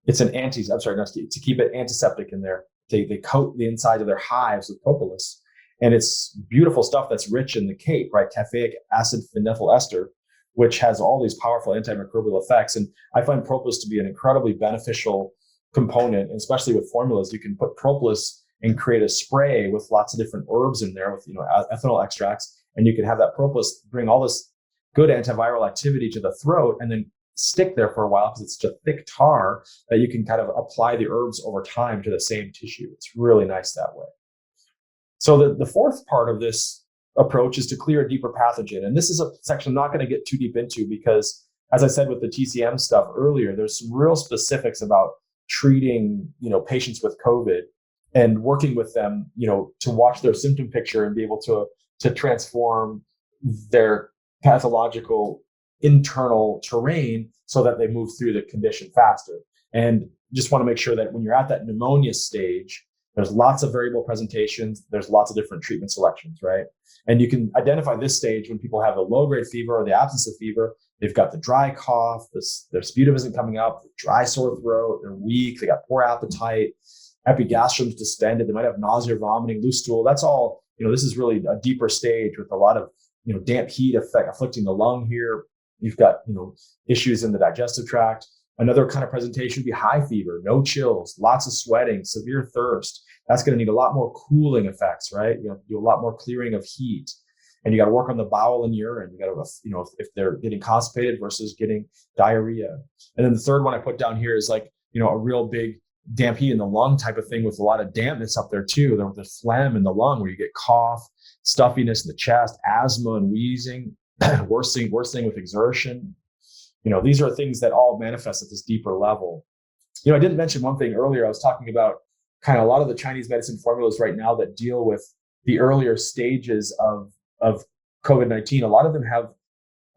it's to keep it antiseptic in there. They coat the inside of their hives with propolis. And it's beautiful stuff that's rich in the CAPE, right? Caffeic acid phenylethyl ester, which has all these powerful antimicrobial effects. And I find propolis to be an incredibly beneficial component, especially with formulas. You can put propolis and create a spray with lots of different herbs in there with, ethanol extracts. And you can have that propolis bring all this good antiviral activity to the throat and then stick there for a while because it's such a thick tar that you can kind of apply the herbs over time to the same tissue. It's really nice that way. So the fourth part of this approach is to clear a deeper pathogen. And this is a section I'm not going to get too deep into because, as I said with the TCM stuff earlier, there's some real specifics about treating, patients with COVID and working with them, to watch their symptom picture and be able to transform their pathological internal terrain so that they move through the condition faster. And just want to make sure that when you're at that pneumonia stage, there's lots of variable presentations. There's lots of different treatment selections, right? And you can identify this stage when people have a low-grade fever or the absence of fever. They've got the dry cough, their sputum isn't coming up, dry sore throat, they're weak, they got poor appetite, epigastrum's distended, they might have nausea, vomiting, loose stool. That's all, this is really a deeper stage with a lot of, damp heat afflicting the lung here. You've got, issues in the digestive tract. Another kind of presentation would be high fever, no chills, lots of sweating, severe thirst. That's going to need a lot more cooling effects, right? You have to do a lot more clearing of heat. And you got to work on the bowel and urine. You got to, if they're getting constipated versus getting diarrhea. And then the third one I put down here is like, a real big damp heat in the lung type of thing with a lot of dampness up there too. There's phlegm in the lung where you get cough, stuffiness in the chest, asthma and wheezing, worst thing with exertion. These are things that all manifest at this deeper level. I didn't mention one thing earlier. I was talking about kind of a lot of the Chinese medicine formulas right now that deal with the earlier stages of COVID-19. A lot of them have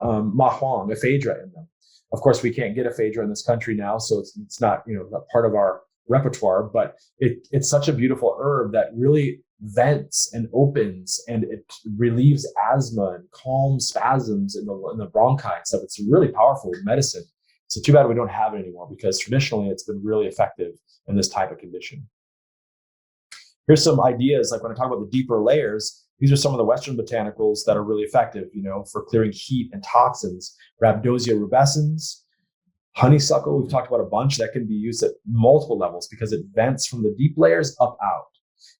ma huang, ephedra in them. Of course, we can't get ephedra in this country now, so it's not not part of our repertoire. But it's such a beautiful herb that really vents and opens, and it relieves asthma and calms spasms in the bronchi and stuff. It's really powerful medicine. So too bad we don't have it anymore because traditionally it's been really effective in this type of condition. Here's some ideas, like when I talk about the deeper layers, these are some of the Western botanicals that are really effective, for clearing heat and toxins. Rhabdosia rubescens, honeysuckle, we've talked about a bunch that can be used at multiple levels because it vents from the deep layers up out.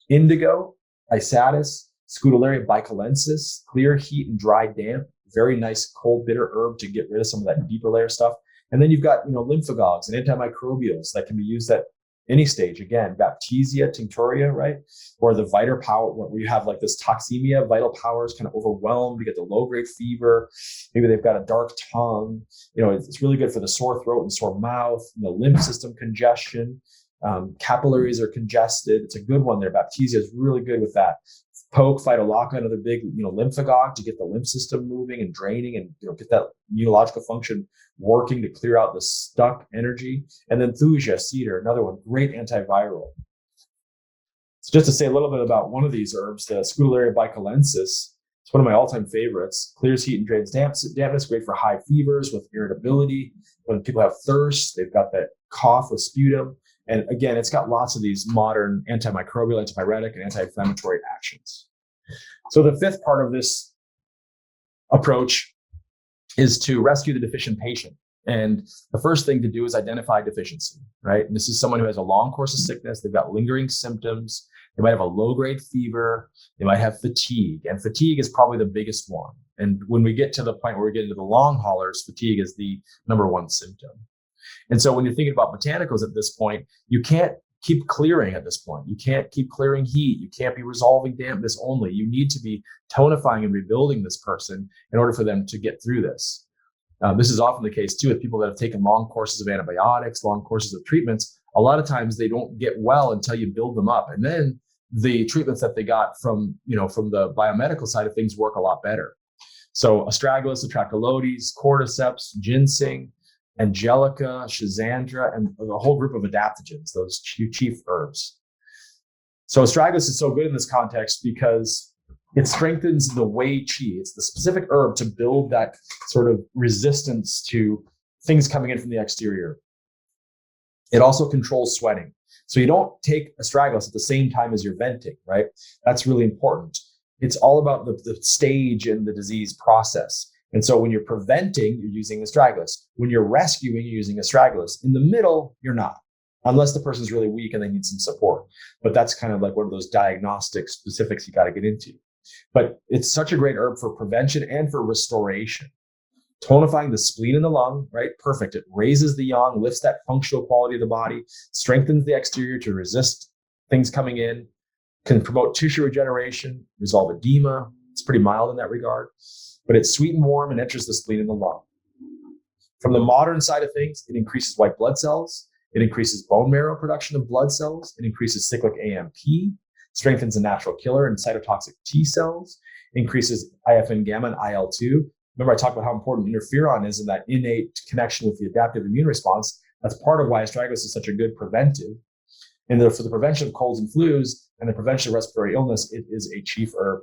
Indigo, isatis, Scutellaria bicalensis, clear, heat, and dry damp. Very nice cold bitter herb to get rid of some of that deeper layer stuff. And then you've got, lymphagogues and antimicrobials that can be used at any stage. Again, Baptisia tinctoria, right? Or the vital power, where you have like this toxemia, vital power is kind of overwhelmed. You get the low-grade fever. Maybe they've got a dark tongue. It's really good for the sore throat and sore mouth, the lymph system congestion. Capillaries are congested. It's a good one there. Baptisia is really good with that. Poke, Phytolacca, another big, lymphagogue to get the lymph system moving and draining and, get that immunological function working to clear out the stuck energy. And then Thuja, cedar, another one, great antiviral. So just to say a little bit about one of these herbs, the Scutellaria bicalensis, it's one of my all-time favorites. Clears heat and drains dampness, great for high fevers with irritability. When people have thirst, they've got that cough with sputum. And again, it's got lots of these modern antimicrobial, antipyretic, and anti-inflammatory actions. So the fifth part of this approach is to rescue the deficient patient. And the first thing to do is identify deficiency, right? And this is someone who has a long course of sickness. They've got lingering symptoms. They might have a low-grade fever. They might have fatigue. And fatigue is probably the biggest one. And when we get to the point where we get into the long haulers, fatigue is the number one symptom. And so when you're thinking about botanicals at this point, you can't keep clearing at this point. You can't keep clearing heat. You can't be resolving dampness only. You need to be tonifying and rebuilding this person in order for them to get through this. This is often the case too with people that have taken long courses of antibiotics, long courses of treatments. A lot of times they don't get well until you build them up. And then the treatments that they got from the biomedical side of things work a lot better. So astragalus, atractylodes, cordyceps, ginseng, angelica, schizandra, and a whole group of adaptogens, those chief herbs. So astragalus is so good in this context because it strengthens the Wei Qi. It's the specific herb to build that sort of resistance to things coming in from the exterior. It also controls sweating. So you don't take astragalus at the same time as you're venting, right? That's really important. It's all about the stage in the disease process. And so when you're preventing, you're using astragalus. When you're rescuing, you're using astragalus. In the middle, you're not, unless the person's really weak and they need some support. But that's kind of like one of those diagnostic specifics you got to get into. But it's such a great herb for prevention and for restoration. Tonifying the spleen and the lung, right? Perfect. It raises the yang, lifts that functional quality of the body, strengthens the exterior to resist things coming in, can promote tissue regeneration, resolve edema. It's pretty mild in that regard. But it's sweet and warm and enters the spleen and the lung. From the modern side of things, it increases white blood cells. It increases bone marrow production of blood cells. It increases cyclic AMP, strengthens the natural killer and cytotoxic T cells, increases IFN gamma and IL-2. Remember, I talked about how important interferon is in that innate connection with the adaptive immune response. That's part of why astragalus is such a good preventive. And for the prevention of colds and flus and the prevention of respiratory illness, it is a chief herb.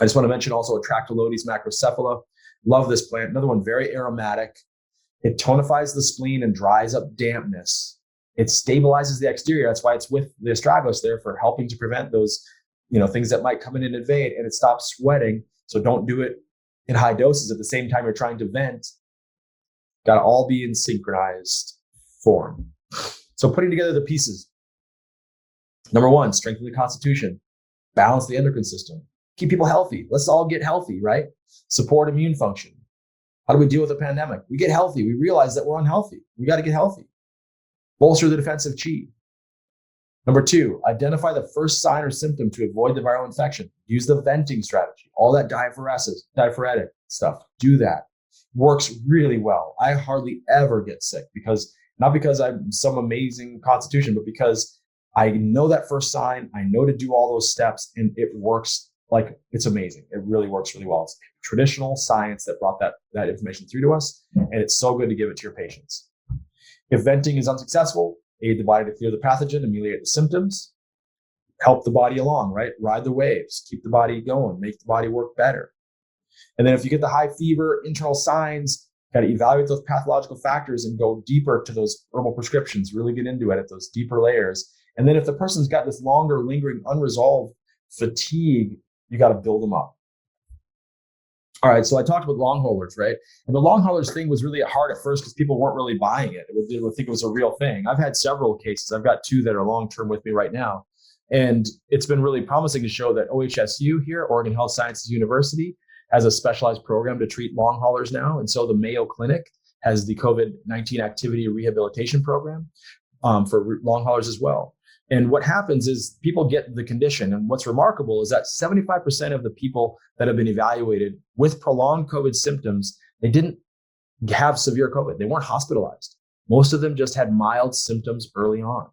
I just want to mention also Atractylodes macrocephala. Love this plant. Another one, very aromatic. It tonifies the spleen and dries up dampness. It stabilizes the exterior. That's why it's with the astragalus there for helping to prevent those, things that might come in and invade. And it stops sweating. So don't do it in high doses at the same time you're trying to vent. Got to all be in synchronized form. So putting together the pieces. Number one, strengthen the constitution, balance the endocrine system, keep people healthy. Let's all get healthy, right? Support immune function. How do we deal with a pandemic? We get healthy. We realize that we're unhealthy. We got to get healthy. Bolster the defensive chi. Number two, identify the first sign or symptom to avoid the viral infection. Use the venting strategy. All that diaphoretic stuff. Do that. Works really well. I hardly ever get sick not because I'm some amazing constitution, but because I know that first sign. I know to do all those steps, and it works like it's amazing. It really works really well. It's traditional science that brought that information through to us, and it's so good to give it to your patients. If venting is unsuccessful, aid the body to clear the pathogen, ameliorate the symptoms, help the body along, right? Ride the waves, keep the body going, make the body work better. And then if you get the high fever, internal signs, got to evaluate those pathological factors and go deeper to those herbal prescriptions, really get into it at those deeper layers. And then if the person's got this longer, lingering, unresolved fatigue, you got to build them up. All right, so I talked about long haulers, right? And the long haulers thing was really hard at first because people weren't really buying it. They would think it was a real thing. I've had several cases. I've got two that are long-term with me right now And it's been really promising to show that OHSU here, Oregon Health Sciences University, has a specialized program to treat long haulers now. And so the Mayo Clinic has the COVID-19 activity rehabilitation program for long haulers as well. And what happens is people get the condition. And what's remarkable is that 75% of the people that have been evaluated with prolonged COVID symptoms, they didn't have severe COVID. They weren't hospitalized. Most of them just had mild symptoms early on.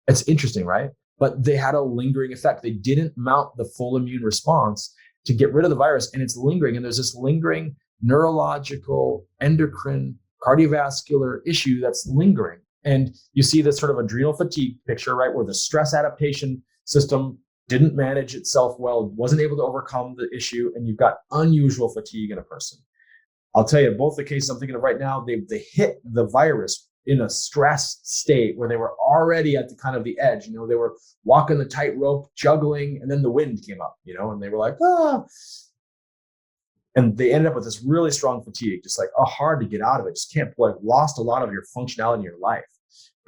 It's interesting, right? But they had a lingering effect. They didn't mount the full immune response to get rid of the virus, and it's lingering. And there's this lingering neurological, endocrine, cardiovascular issue that's lingering. And you see this sort of adrenal fatigue picture, right? Where the stress adaptation system didn't manage itself well, wasn't able to overcome the issue, and you've got unusual fatigue in a person. I'll tell you, both the cases I'm thinking of right now, they hit the virus in a stressed state where they were already at the kind of the edge. They were walking the tightrope, juggling, and then the wind came up, and they were like, ah. And they ended up with this really strong fatigue, just like hard to get out of it. Just can't, lost a lot of your functionality in your life.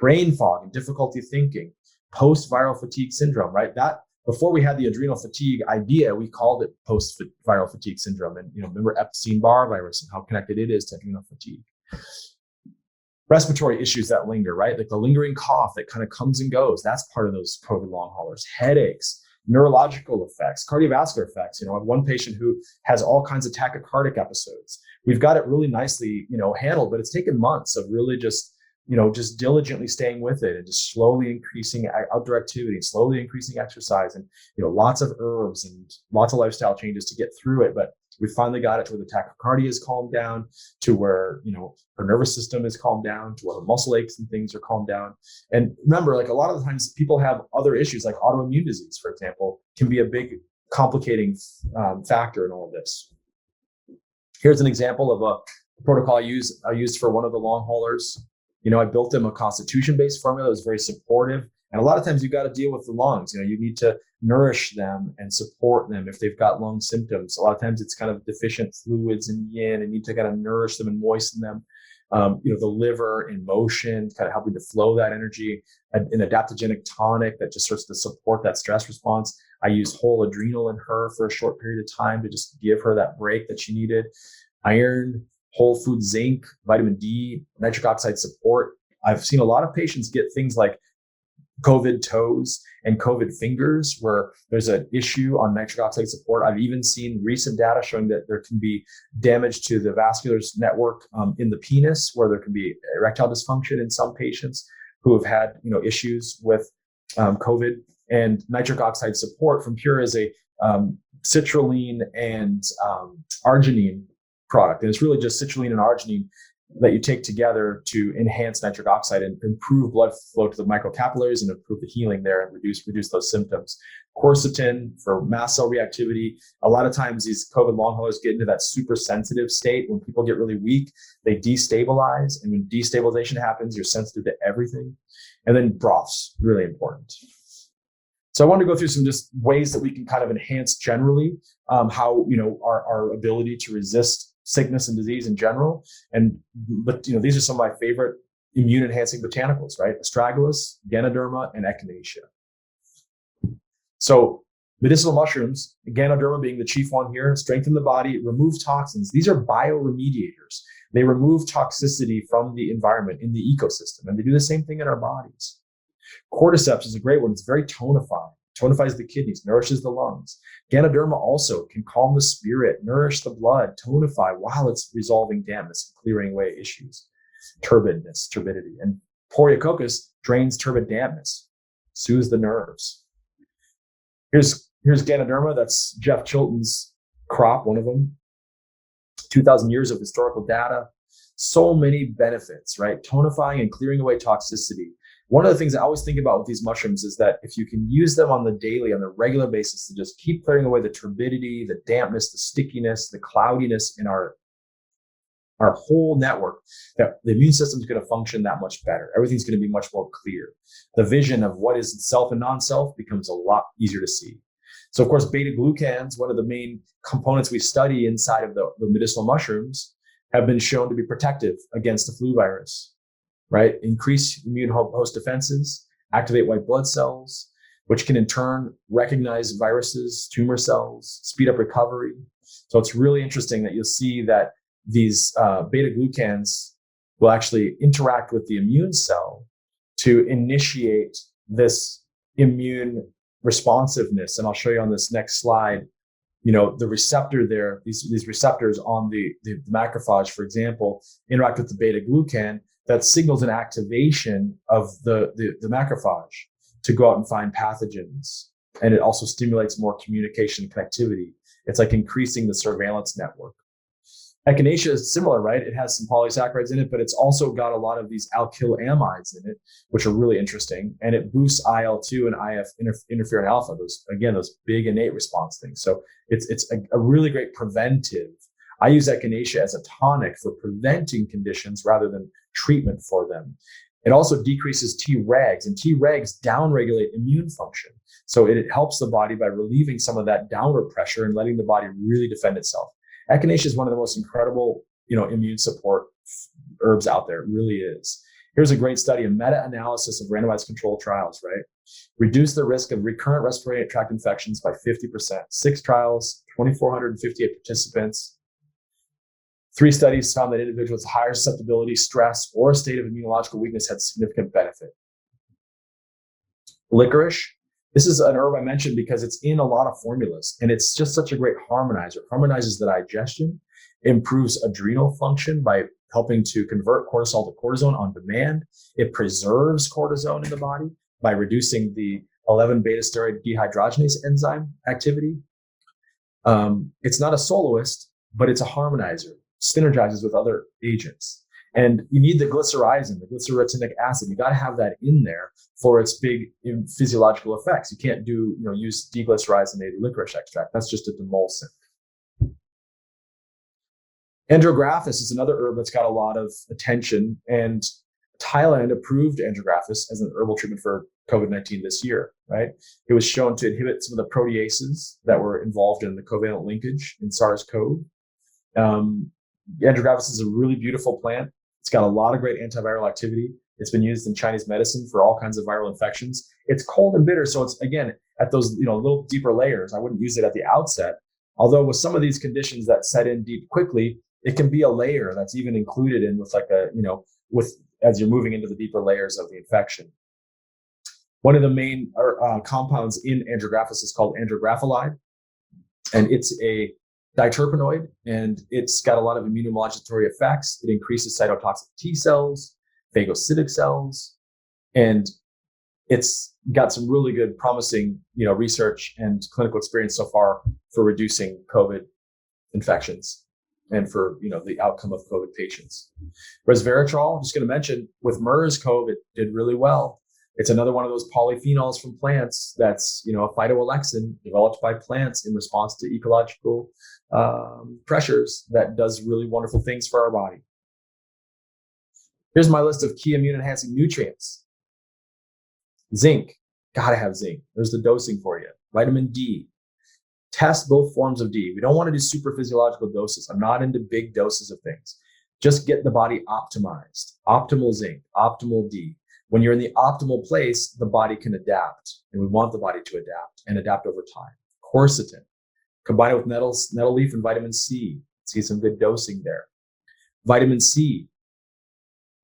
Brain fog and difficulty thinking, post-viral fatigue syndrome, right? That before we had the adrenal fatigue idea, we called it post-viral fatigue syndrome. And remember Epstein-Barr virus and how connected it is to adrenal fatigue. Respiratory issues that linger, right? Like the lingering cough that kind of comes and goes. That's part of those COVID long haulers. Headaches, neurological effects, cardiovascular effects. I have one patient who has all kinds of tachycardic episodes. We've got it really nicely, handled, but it's taken months of really just diligently staying with it and just slowly increasing outdoor activity, slowly increasing exercise, and lots of herbs and lots of lifestyle changes to get through it. But we finally got it to where the tachycardia is calmed down, to where her nervous system is calmed down, to where her muscle aches and things are calmed down. And remember, a lot of the times people have other issues, like autoimmune disease, for example, can be a big complicating factor in all of this. Here's an example of a protocol I used for one of the long haulers. I built them a constitution-based formula that was very supportive. And a lot of times you got to deal with the lungs. You need to nourish them and support them if they've got lung symptoms. A lot of times it's kind of deficient fluids and yin, and you need to kind of nourish them and moisten them. The liver in motion, kind of helping to flow that energy. An adaptogenic tonic that just starts to support that stress response. I used whole adrenal in her for a short period of time to just give her that break that she needed. Iron, whole food zinc, vitamin D, nitric oxide support. I've seen a lot of patients get things like COVID toes and COVID fingers where there's an issue on nitric oxide support. I've even seen recent data showing that there can be damage to the vascular network in the penis, where there can be erectile dysfunction in some patients who have had issues with COVID. And nitric oxide support from Pure is a citrulline and arginine product. And it's really just citrulline and arginine that you take together to enhance nitric oxide and improve blood flow to the microcapillaries and improve the healing there and reduce those symptoms. Quercetin for mast cell reactivity. A lot of times these COVID long haulers get into that super sensitive state. When people get really weak, they destabilize. And when destabilization happens, you're sensitive to everything. And then broths, really important. So I wanted to go through some just ways that we can kind of enhance generally how our ability to resist sickness and disease in general. But these are some of my favorite immune enhancing botanicals, right? Astragalus, Ganoderma, and Echinacea. So medicinal mushrooms, Ganoderma being the chief one here, strengthen the body, remove toxins. These are bioremediators. They remove toxicity from the environment in the ecosystem, and they do the same thing in our bodies. Cordyceps is a great one. It's very tonifying. Tonifies the kidneys, nourishes the lungs. Ganoderma also can calm the spirit, nourish the blood, tonify while it's resolving dampness, clearing away issues, turbidity. And Poriococcus drains turbid dampness, soothes the nerves. Here's Ganoderma. That's Jeff Chilton's crop, one of them. 2,000 years of historical data. So many benefits, right? Tonifying and clearing away toxicity. One of the things I always think about with these mushrooms is that if you can use them on the regular basis to just keep clearing away the turbidity, the dampness, the stickiness, the cloudiness in our whole network, that the immune system is going to function that much better. Everything's going to be much more clear. The vision of what is self and non-self becomes a lot easier to see. So of course, beta glucans, one of the main components we study inside of the medicinal mushrooms, have been shown to be protective against the flu virus. Right? Increase immune host defenses, activate white blood cells, which can in turn recognize viruses, tumor cells, speed up recovery. So it's really interesting that you'll see that these beta glucans will actually interact with the immune cell to initiate this immune responsiveness. And I'll show you on this next slide, the receptor there, these receptors on the macrophage, for example, interact with the beta glucan that signals an activation of the macrophage to go out and find pathogens. And it also stimulates more communication and connectivity. It's like increasing the surveillance network. Echinacea is similar, right? It has some polysaccharides in it, but it's also got a lot of these alkyl amides in it, which are really interesting. And it boosts IL-2 and interferon alpha, those big innate response things. So it's a really great preventive. I use echinacea as a tonic for preventing conditions rather than treatment for them. It also decreases Tregs, and Tregs downregulate immune function. So it helps the body by relieving some of that downward pressure and letting the body really defend itself. Echinacea is one of the most incredible, immune support herbs out there. It really is. Here's a great study, a meta-analysis of randomized controlled trials, right? Reduce the risk of recurrent respiratory tract infections by 50%. 6 trials, 2,458 participants. 3 studies found that individuals with higher susceptibility, stress, or a state of immunological weakness had significant benefit. Licorice. This is an herb I mentioned because it's in a lot of formulas, and it's just such a great harmonizer. It harmonizes the digestion, improves adrenal function by helping to convert cortisol to cortisone on demand. It preserves cortisone in the body by reducing the 11-beta steroid dehydrogenase enzyme activity. It's not a soloist, but it's a harmonizer. Synergizes with other agents. And you need the glycyrrhizin, the glycyrrhetinic acid. You got to have that in there for its big physiological effects. You can't use deglycyrrhizinated licorice extract. That's just a demulcent. Andrographis is another herb that's got a lot of attention, and Thailand approved andrographis as an herbal treatment for COVID-19 this year, right? It was shown to inhibit some of the proteases that were involved in the covalent linkage in SARS-CoV. Andrographis is a really beautiful plant. It's got a lot of great antiviral activity. It's been used in Chinese medicine for all kinds of viral infections. It's cold and bitter, so it's, again, at those little deeper layers. I wouldn't use it at the outset. Although with some of these conditions that set in deep quickly, it can be a layer that's even included in with as you're moving into the deeper layers of the infection. One of the main compounds in andrographis is called andrographolide, and it's a diterpenoid, and it's got a lot of immunomodulatory effects. It increases cytotoxic T cells, phagocytic cells, and it's got some really good, promising, research and clinical experience so far for reducing COVID infections and for, the outcome of COVID patients. Resveratrol, I'm just going to mention, with MERS-CoV, it did really well. It's another one of those polyphenols from plants that's, a phytoalexin developed by plants in response to ecological pressures that does really wonderful things for our body. Here's my list of key immune-enhancing nutrients. Zinc, gotta have zinc. There's the dosing for you. Vitamin D. Test both forms of D. We don't want to do super physiological doses. I'm not into big doses of things. Just get the body optimized. Optimal zinc, optimal D. When you're in the optimal place, the body can adapt, and we want the body to adapt and adapt over time. Quercetin, combine it with nettle leaf and vitamin C. See some good dosing there. Vitamin C,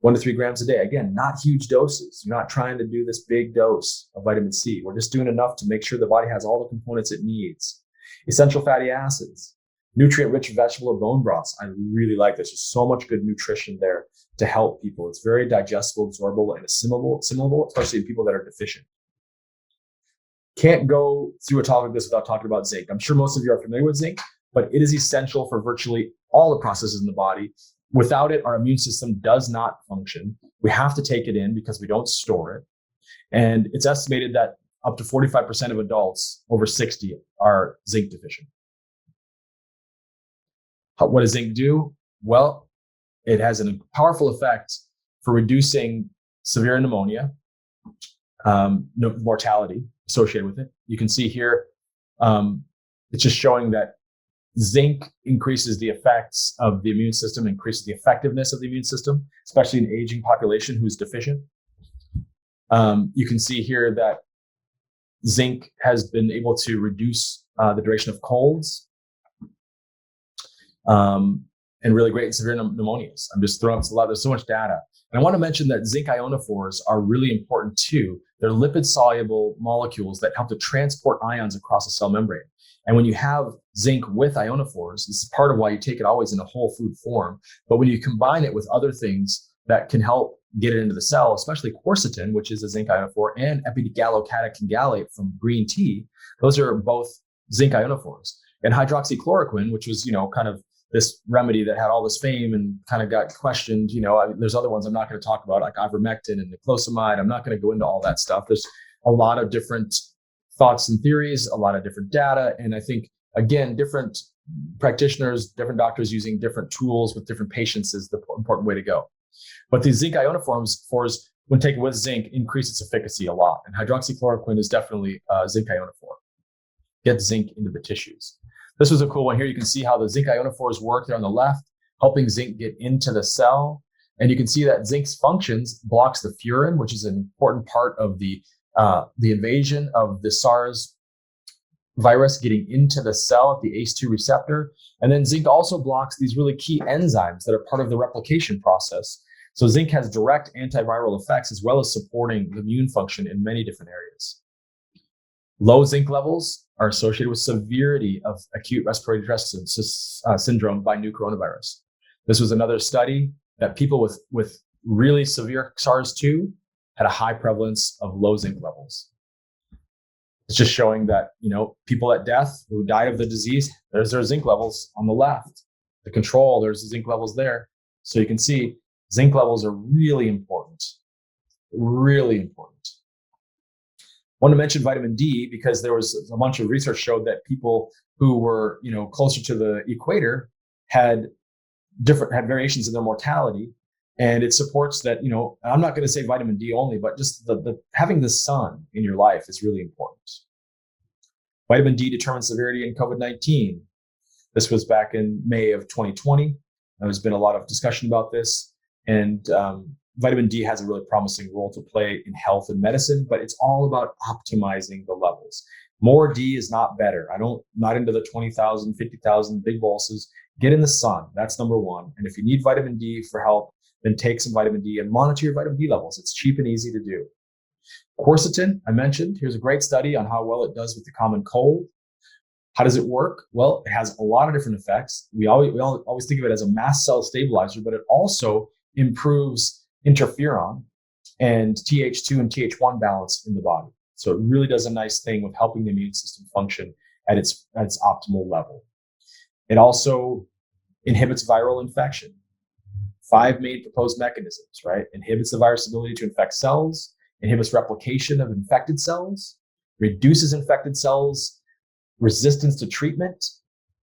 1 to 3 grams a day. Again, not huge doses. You're not trying to do this big dose of vitamin C. We're just doing enough to make sure the body has all the components it needs. Essential fatty acids, nutrient-rich vegetable or bone broths. I really like this. There's so much good nutrition there to help people. It's very digestible, absorbable, and assimilable, especially in people that are deficient. Can't go through a topic like this without talking about zinc. I'm sure most of you are familiar with zinc, but it is essential for virtually all the processes in the body. Without it, our immune system does not function. We have to take it in because we don't store it. And it's estimated that up to 45% of adults over 60 are zinc deficient. What does zinc do? Well, it has a powerful effect for reducing severe pneumonia, mortality associated with it. You can see here, it's just showing that zinc increases the effects of the immune system, increases the effectiveness of the immune system, especially in an aging population who's deficient. You can see here that zinc has been able to reduce the duration of colds, and really great in severe pneumonias. I'm just throwing a lot. There's so much data. And I want to mention that zinc ionophores are really important too. They're lipid-soluble molecules that help to transport ions across the cell membrane. And when you have zinc with ionophores, this is part of why you take it always in a whole food form. But when you combine it with other things that can help get it into the cell, especially quercetin, which is a zinc ionophore, and epidgalocatechin gallate from green tea, those are both zinc ionophores. And hydroxychloroquine, which was, kind of this remedy that had all this fame and kind of got questioned. There's other ones I'm not going to talk about, like ivermectin and niclosamide. I'm not going to go into all that stuff. There's a lot of different thoughts and theories, a lot of different data. And I think, again, different practitioners, different doctors using different tools with different patients is the important way to go. But these zinc ionophores, when taken with zinc, increase its efficacy a lot. And hydroxychloroquine is definitely a zinc ionophore. Get zinc into the tissues. This was a cool one here. You can see how the zinc ionophores work there on the left, helping zinc get into the cell. And you can see that zinc's functions blocks the furin, which is an important part of the invasion of the SARS virus getting into the cell at the ACE2 receptor. And then zinc also blocks these really key enzymes that are part of the replication process. So zinc has direct antiviral effects as well as supporting the immune function in many different areas. Low zinc levels are associated with severity of acute respiratory distress syndrome by new coronavirus. This was another study that people with really severe SARS-2 had a high prevalence of low zinc levels. It's just showing that, people at death who died of the disease, there's their zinc levels on the left. The control, there's the zinc levels there. So you can see zinc levels are really important, really important. I want to mention vitamin D because there was a bunch of research showed that people who were, closer to the equator had variations in their mortality. And it supports that, I'm not going to say vitamin D only, but just the having the sun in your life is really important. Vitamin D determines severity in COVID-19. This was back in May of 2020. There's been a lot of discussion about this. And vitamin D has a really promising role to play in health and medicine, but it's all about optimizing the levels. More D is not better. Not into the 20,000, 50,000 big boluses. Get in the sun. That's number one. And if you need vitamin D for help, then take some vitamin D and monitor your vitamin D levels. It's cheap and easy to do. Quercetin, I mentioned. Here's a great study on how well it does with the common cold. How does it work? Well, it has a lot of different effects. We always think of it as a mast cell stabilizer, but it also improves interferon and Th2 and Th1 balance in the body. So it really does a nice thing with helping the immune system function at its optimal level. It also inhibits viral infection. 5 main proposed mechanisms, right? Inhibits the virus' ability to infect cells, inhibits replication of infected cells, reduces infected cells' resistance to treatment,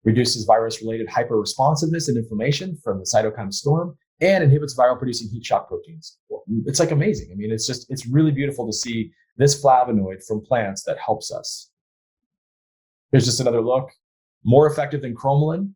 reduces virus-related hyperresponsiveness and inflammation from the cytokine storm, and inhibits viral-producing heat shock proteins. It's like amazing. I mean, it's really beautiful to see this flavonoid from plants that helps us. Here's just another look. More effective than cromolyn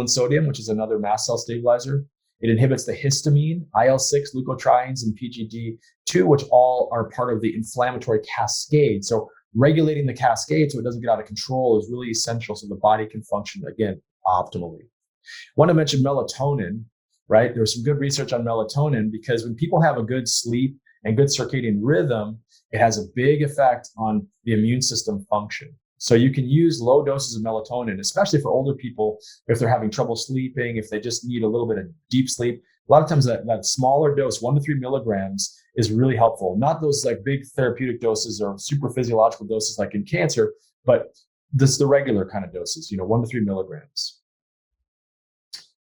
sodium, which is another mast cell stabilizer. It inhibits the histamine, IL-6, leukotrienes, and PGD2, which all are part of the inflammatory cascade. So regulating the cascade so it doesn't get out of control is really essential so the body can function, again, optimally. I want to mention melatonin, right? There's some good research on melatonin because when people have a good sleep and good circadian rhythm, it has a big effect on the immune system function. So you can use low doses of melatonin, especially for older people, if they're having trouble sleeping, if they just need a little bit of deep sleep. A lot of times that smaller dose, 1 to 3 milligrams, is really helpful. Not those like big therapeutic doses or super physiological doses like in cancer, but the regular kind of doses, 1 to 3 milligrams.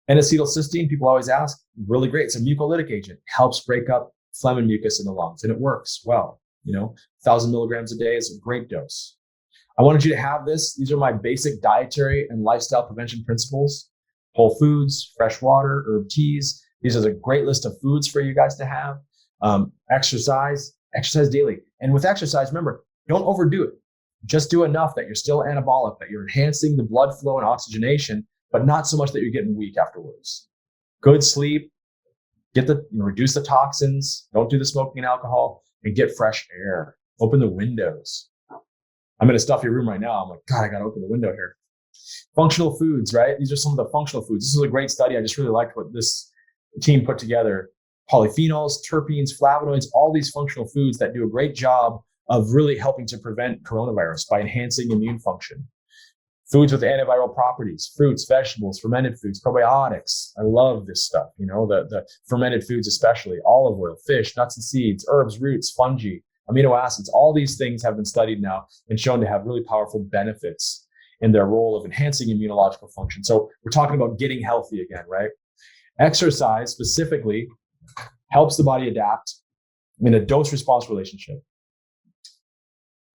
N-acetylcysteine, people always ask, really great. It's a mucolytic agent, helps break up phlegm and mucus in the lungs, and it works well. 1,000 milligrams a day is a great dose. I wanted you to have this. These are my basic dietary and lifestyle prevention principles. Whole foods, fresh water, herb teas. These are a great list of foods for you guys to have. Exercise daily. And with exercise, remember, don't overdo it. Just do enough that you're still anabolic, that you're enhancing the blood flow and oxygenation, but not so much that you're getting weak afterwards. Good sleep, reduce the toxins, don't do the smoking and alcohol, and get fresh air. Open the windows. I'm in a stuffy room right now. I'm like, God, I got to open the window here. Functional foods, right? These are some of the functional foods. This is a great study. I just really liked what this team put together. Polyphenols, terpenes, flavonoids, all these functional foods that do a great job of really helping to prevent coronavirus by enhancing immune function. Foods with antiviral properties, fruits, vegetables, fermented foods, probiotics. I love this stuff, the fermented foods, especially olive oil, fish, nuts and seeds, herbs, roots, fungi, amino acids. All these things have been studied now and shown to have really powerful benefits in their role of enhancing immunological function. So we're talking about getting healthy again, right? Exercise specifically helps the body adapt in a dose-response relationship.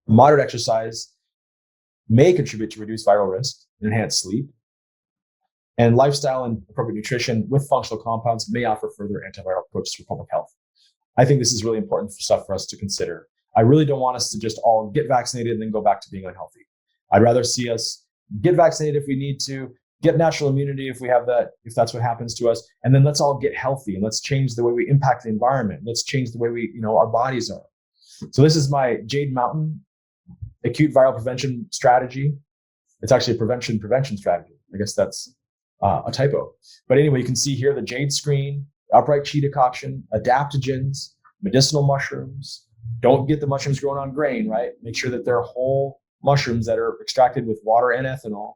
Moderate exercise may contribute to reduced viral risk and enhance sleep. And lifestyle and appropriate nutrition with functional compounds may offer further antiviral approaches for public health. I think this is really important stuff for us to consider. I really don't want us to just all get vaccinated and then go back to being unhealthy. I'd rather see us get vaccinated if we need to, get natural immunity if we have that, if that's what happens to us, and then let's all get healthy and let's change the way we impact the environment. Let's change the way our bodies are. So this is my Jade Mountain acute viral prevention strategy. It's actually a prevention strategy. I guess that's a typo. But anyway, you can see here the jade screen, upright chia decoction, adaptogens, medicinal mushrooms. Don't get the mushrooms grown on grain, right? Make sure that they're whole mushrooms that are extracted with water and ethanol,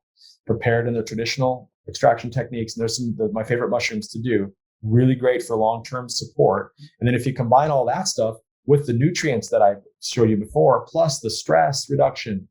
prepared in their traditional extraction techniques. And there's some of my favorite mushrooms to do. Really great for long-term support. And then if you combine all that stuff with the nutrients that I showed you before, plus the stress reduction,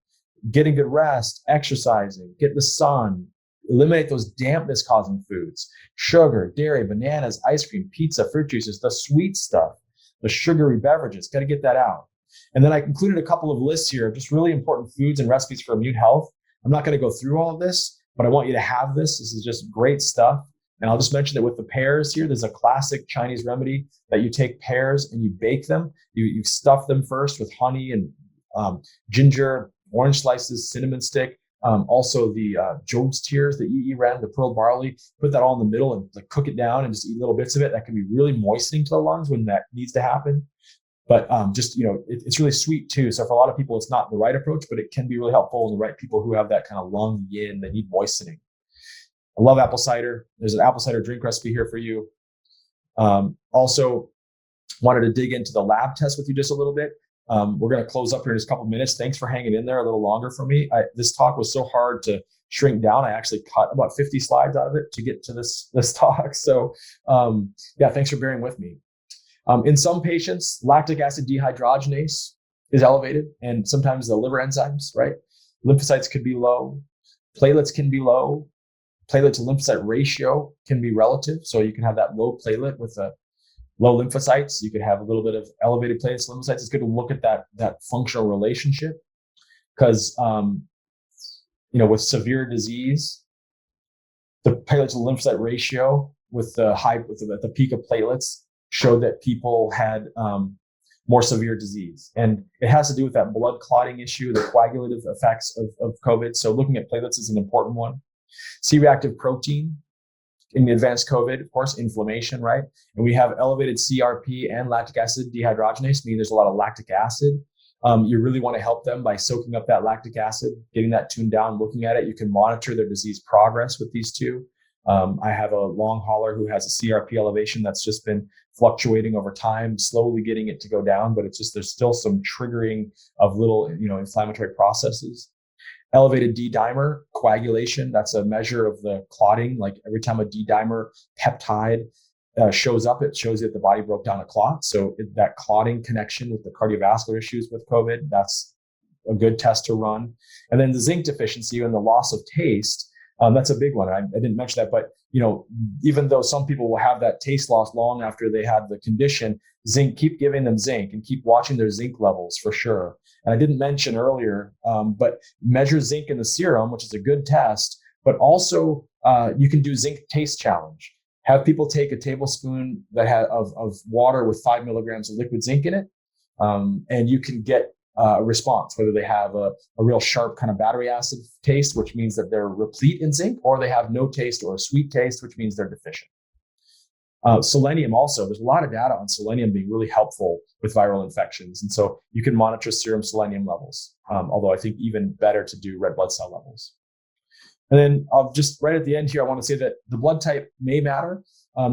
getting good rest, exercising, get the sun, eliminate those dampness causing foods, sugar, dairy, bananas, ice cream, pizza, fruit juices, the sweet stuff, the sugary beverages, got to get that out. And then I included a couple of lists here of just really important foods and recipes for immune health. I'm not going to go through all of this, but I want you to have this. This is just great stuff. And I'll just mention that with the pears here, there's a classic Chinese remedy that you take pears and you bake them. You stuff them first with honey and ginger, orange slices, cinnamon stick, also the Job's tears, the yi ren, the pearl barley. Put that all in the middle and cook it down and just eat little bits of it. That can be really moistening to the lungs when that needs to happen. But it's really sweet too. So for a lot of people, it's not the right approach, but it can be really helpful in the right people who have that kind of lung yin, they need moistening. I love apple cider. There's an apple cider drink recipe here for you. Also wanted to dig into the lab test with you just a little bit. We're going to close up here in just a couple of minutes. Thanks for hanging in there a little longer for me. This talk was so hard to shrink down. I actually cut about 50 slides out of it to get to this talk. So thanks for bearing with me. In some patients, lactic acid dehydrogenase is elevated, and sometimes the liver enzymes, right? Lymphocytes could be low. Platelets can be low. Platelet to lymphocyte ratio can be relative. So you can have that low platelet with a low lymphocytes. You could have a little bit of elevated platelets, lymphocytes. It's good to look at that functional relationship because, with severe disease, the platelet to lymphocyte ratio with at the peak of platelets showed that people had more severe disease. And it has to do with that blood clotting issue, the coagulative effects of COVID. So looking at platelets is an important one. C-reactive protein in advanced COVID, of course, inflammation, right? And we have elevated CRP and lactic acid dehydrogenase, meaning there's a lot of lactic acid. You really want to help them by soaking up that lactic acid, getting that tuned down, looking at it. You can monitor their disease progress with these two. I have a long hauler who has a CRP elevation that's just been fluctuating over time, slowly getting it to go down, but it's just, there's still some triggering of little, inflammatory processes. Elevated D-dimer coagulation, that's a measure of the clotting. Like every time a D-dimer peptide shows up, it shows that the body broke down a clot. So that clotting connection with the cardiovascular issues with COVID, that's a good test to run. And then the zinc deficiency and the loss of taste, that's a big one. I didn't mention that, but even though some people will have that taste loss long after they had the condition, zinc, keep giving them zinc and keep watching their zinc levels for sure. And I didn't mention earlier, but measure zinc in the serum, which is a good test, but also you can do zinc taste challenge. Have people take a tablespoon of water with 5 milligrams of liquid zinc in it, and you can get a response, whether they have a real sharp kind of battery acid taste, which means that they're replete in zinc, or they have no taste or a sweet taste, which means they're deficient. Selenium also, there's a lot of data on selenium being really helpful with viral infections. And so you can monitor serum selenium levels, although I think even better to do red blood cell levels. And then just right at the end here, I want to say that the blood type may matter.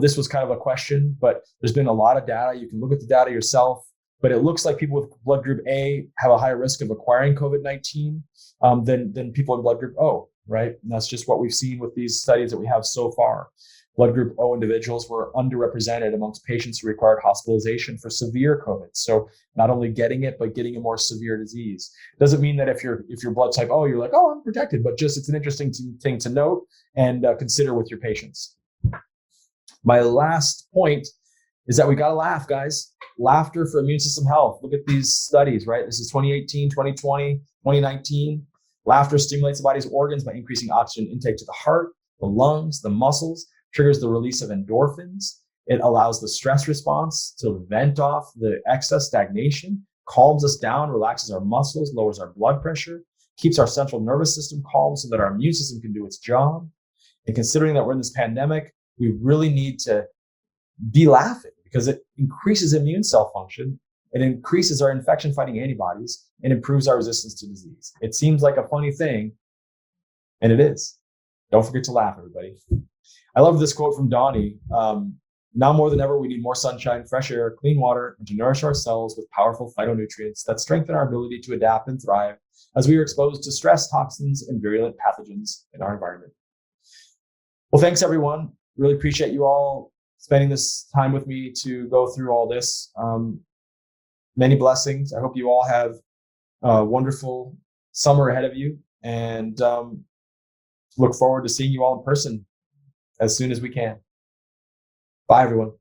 This was kind of a question, but there's been a lot of data. You can look at the data yourself, but it looks like people with blood group A have a higher risk of acquiring COVID-19 than people in blood group O, right? And that's just what we've seen with these studies that we have so far. Blood group O individuals were underrepresented amongst patients who required hospitalization for severe COVID. So not only getting it, but getting a more severe disease. Doesn't mean that if you're blood type O, you're like, oh, I'm protected, but just it's an interesting thing to note and consider with your patients. My last point is that we got to laugh, guys. Laughter for immune system health. Look at these studies, right? This is 2018, 2020, 2019. Laughter stimulates the body's organs by increasing oxygen intake to the heart, the lungs, the muscles, triggers the release of endorphins. It allows the stress response to vent off the excess stagnation, calms us down, relaxes our muscles, lowers our blood pressure, keeps our central nervous system calm so that our immune system can do its job. And considering that we're in this pandemic, we really need to be laughing because it increases immune cell function. It increases our infection fighting antibodies and improves our resistance to disease. It seems like a funny thing, and it is. Don't forget to laugh, everybody. I love this quote from Donnie. Now more than ever, we need more sunshine, fresh air, clean water, and to nourish our cells with powerful phytonutrients that strengthen our ability to adapt and thrive as we are exposed to stress, toxins, and virulent pathogens in our environment. Well, thanks, everyone. Really appreciate you all spending this time with me to go through all this. Many blessings. I hope you all have a wonderful summer ahead of you, and look forward to seeing you all in person as soon as we can. Bye, everyone.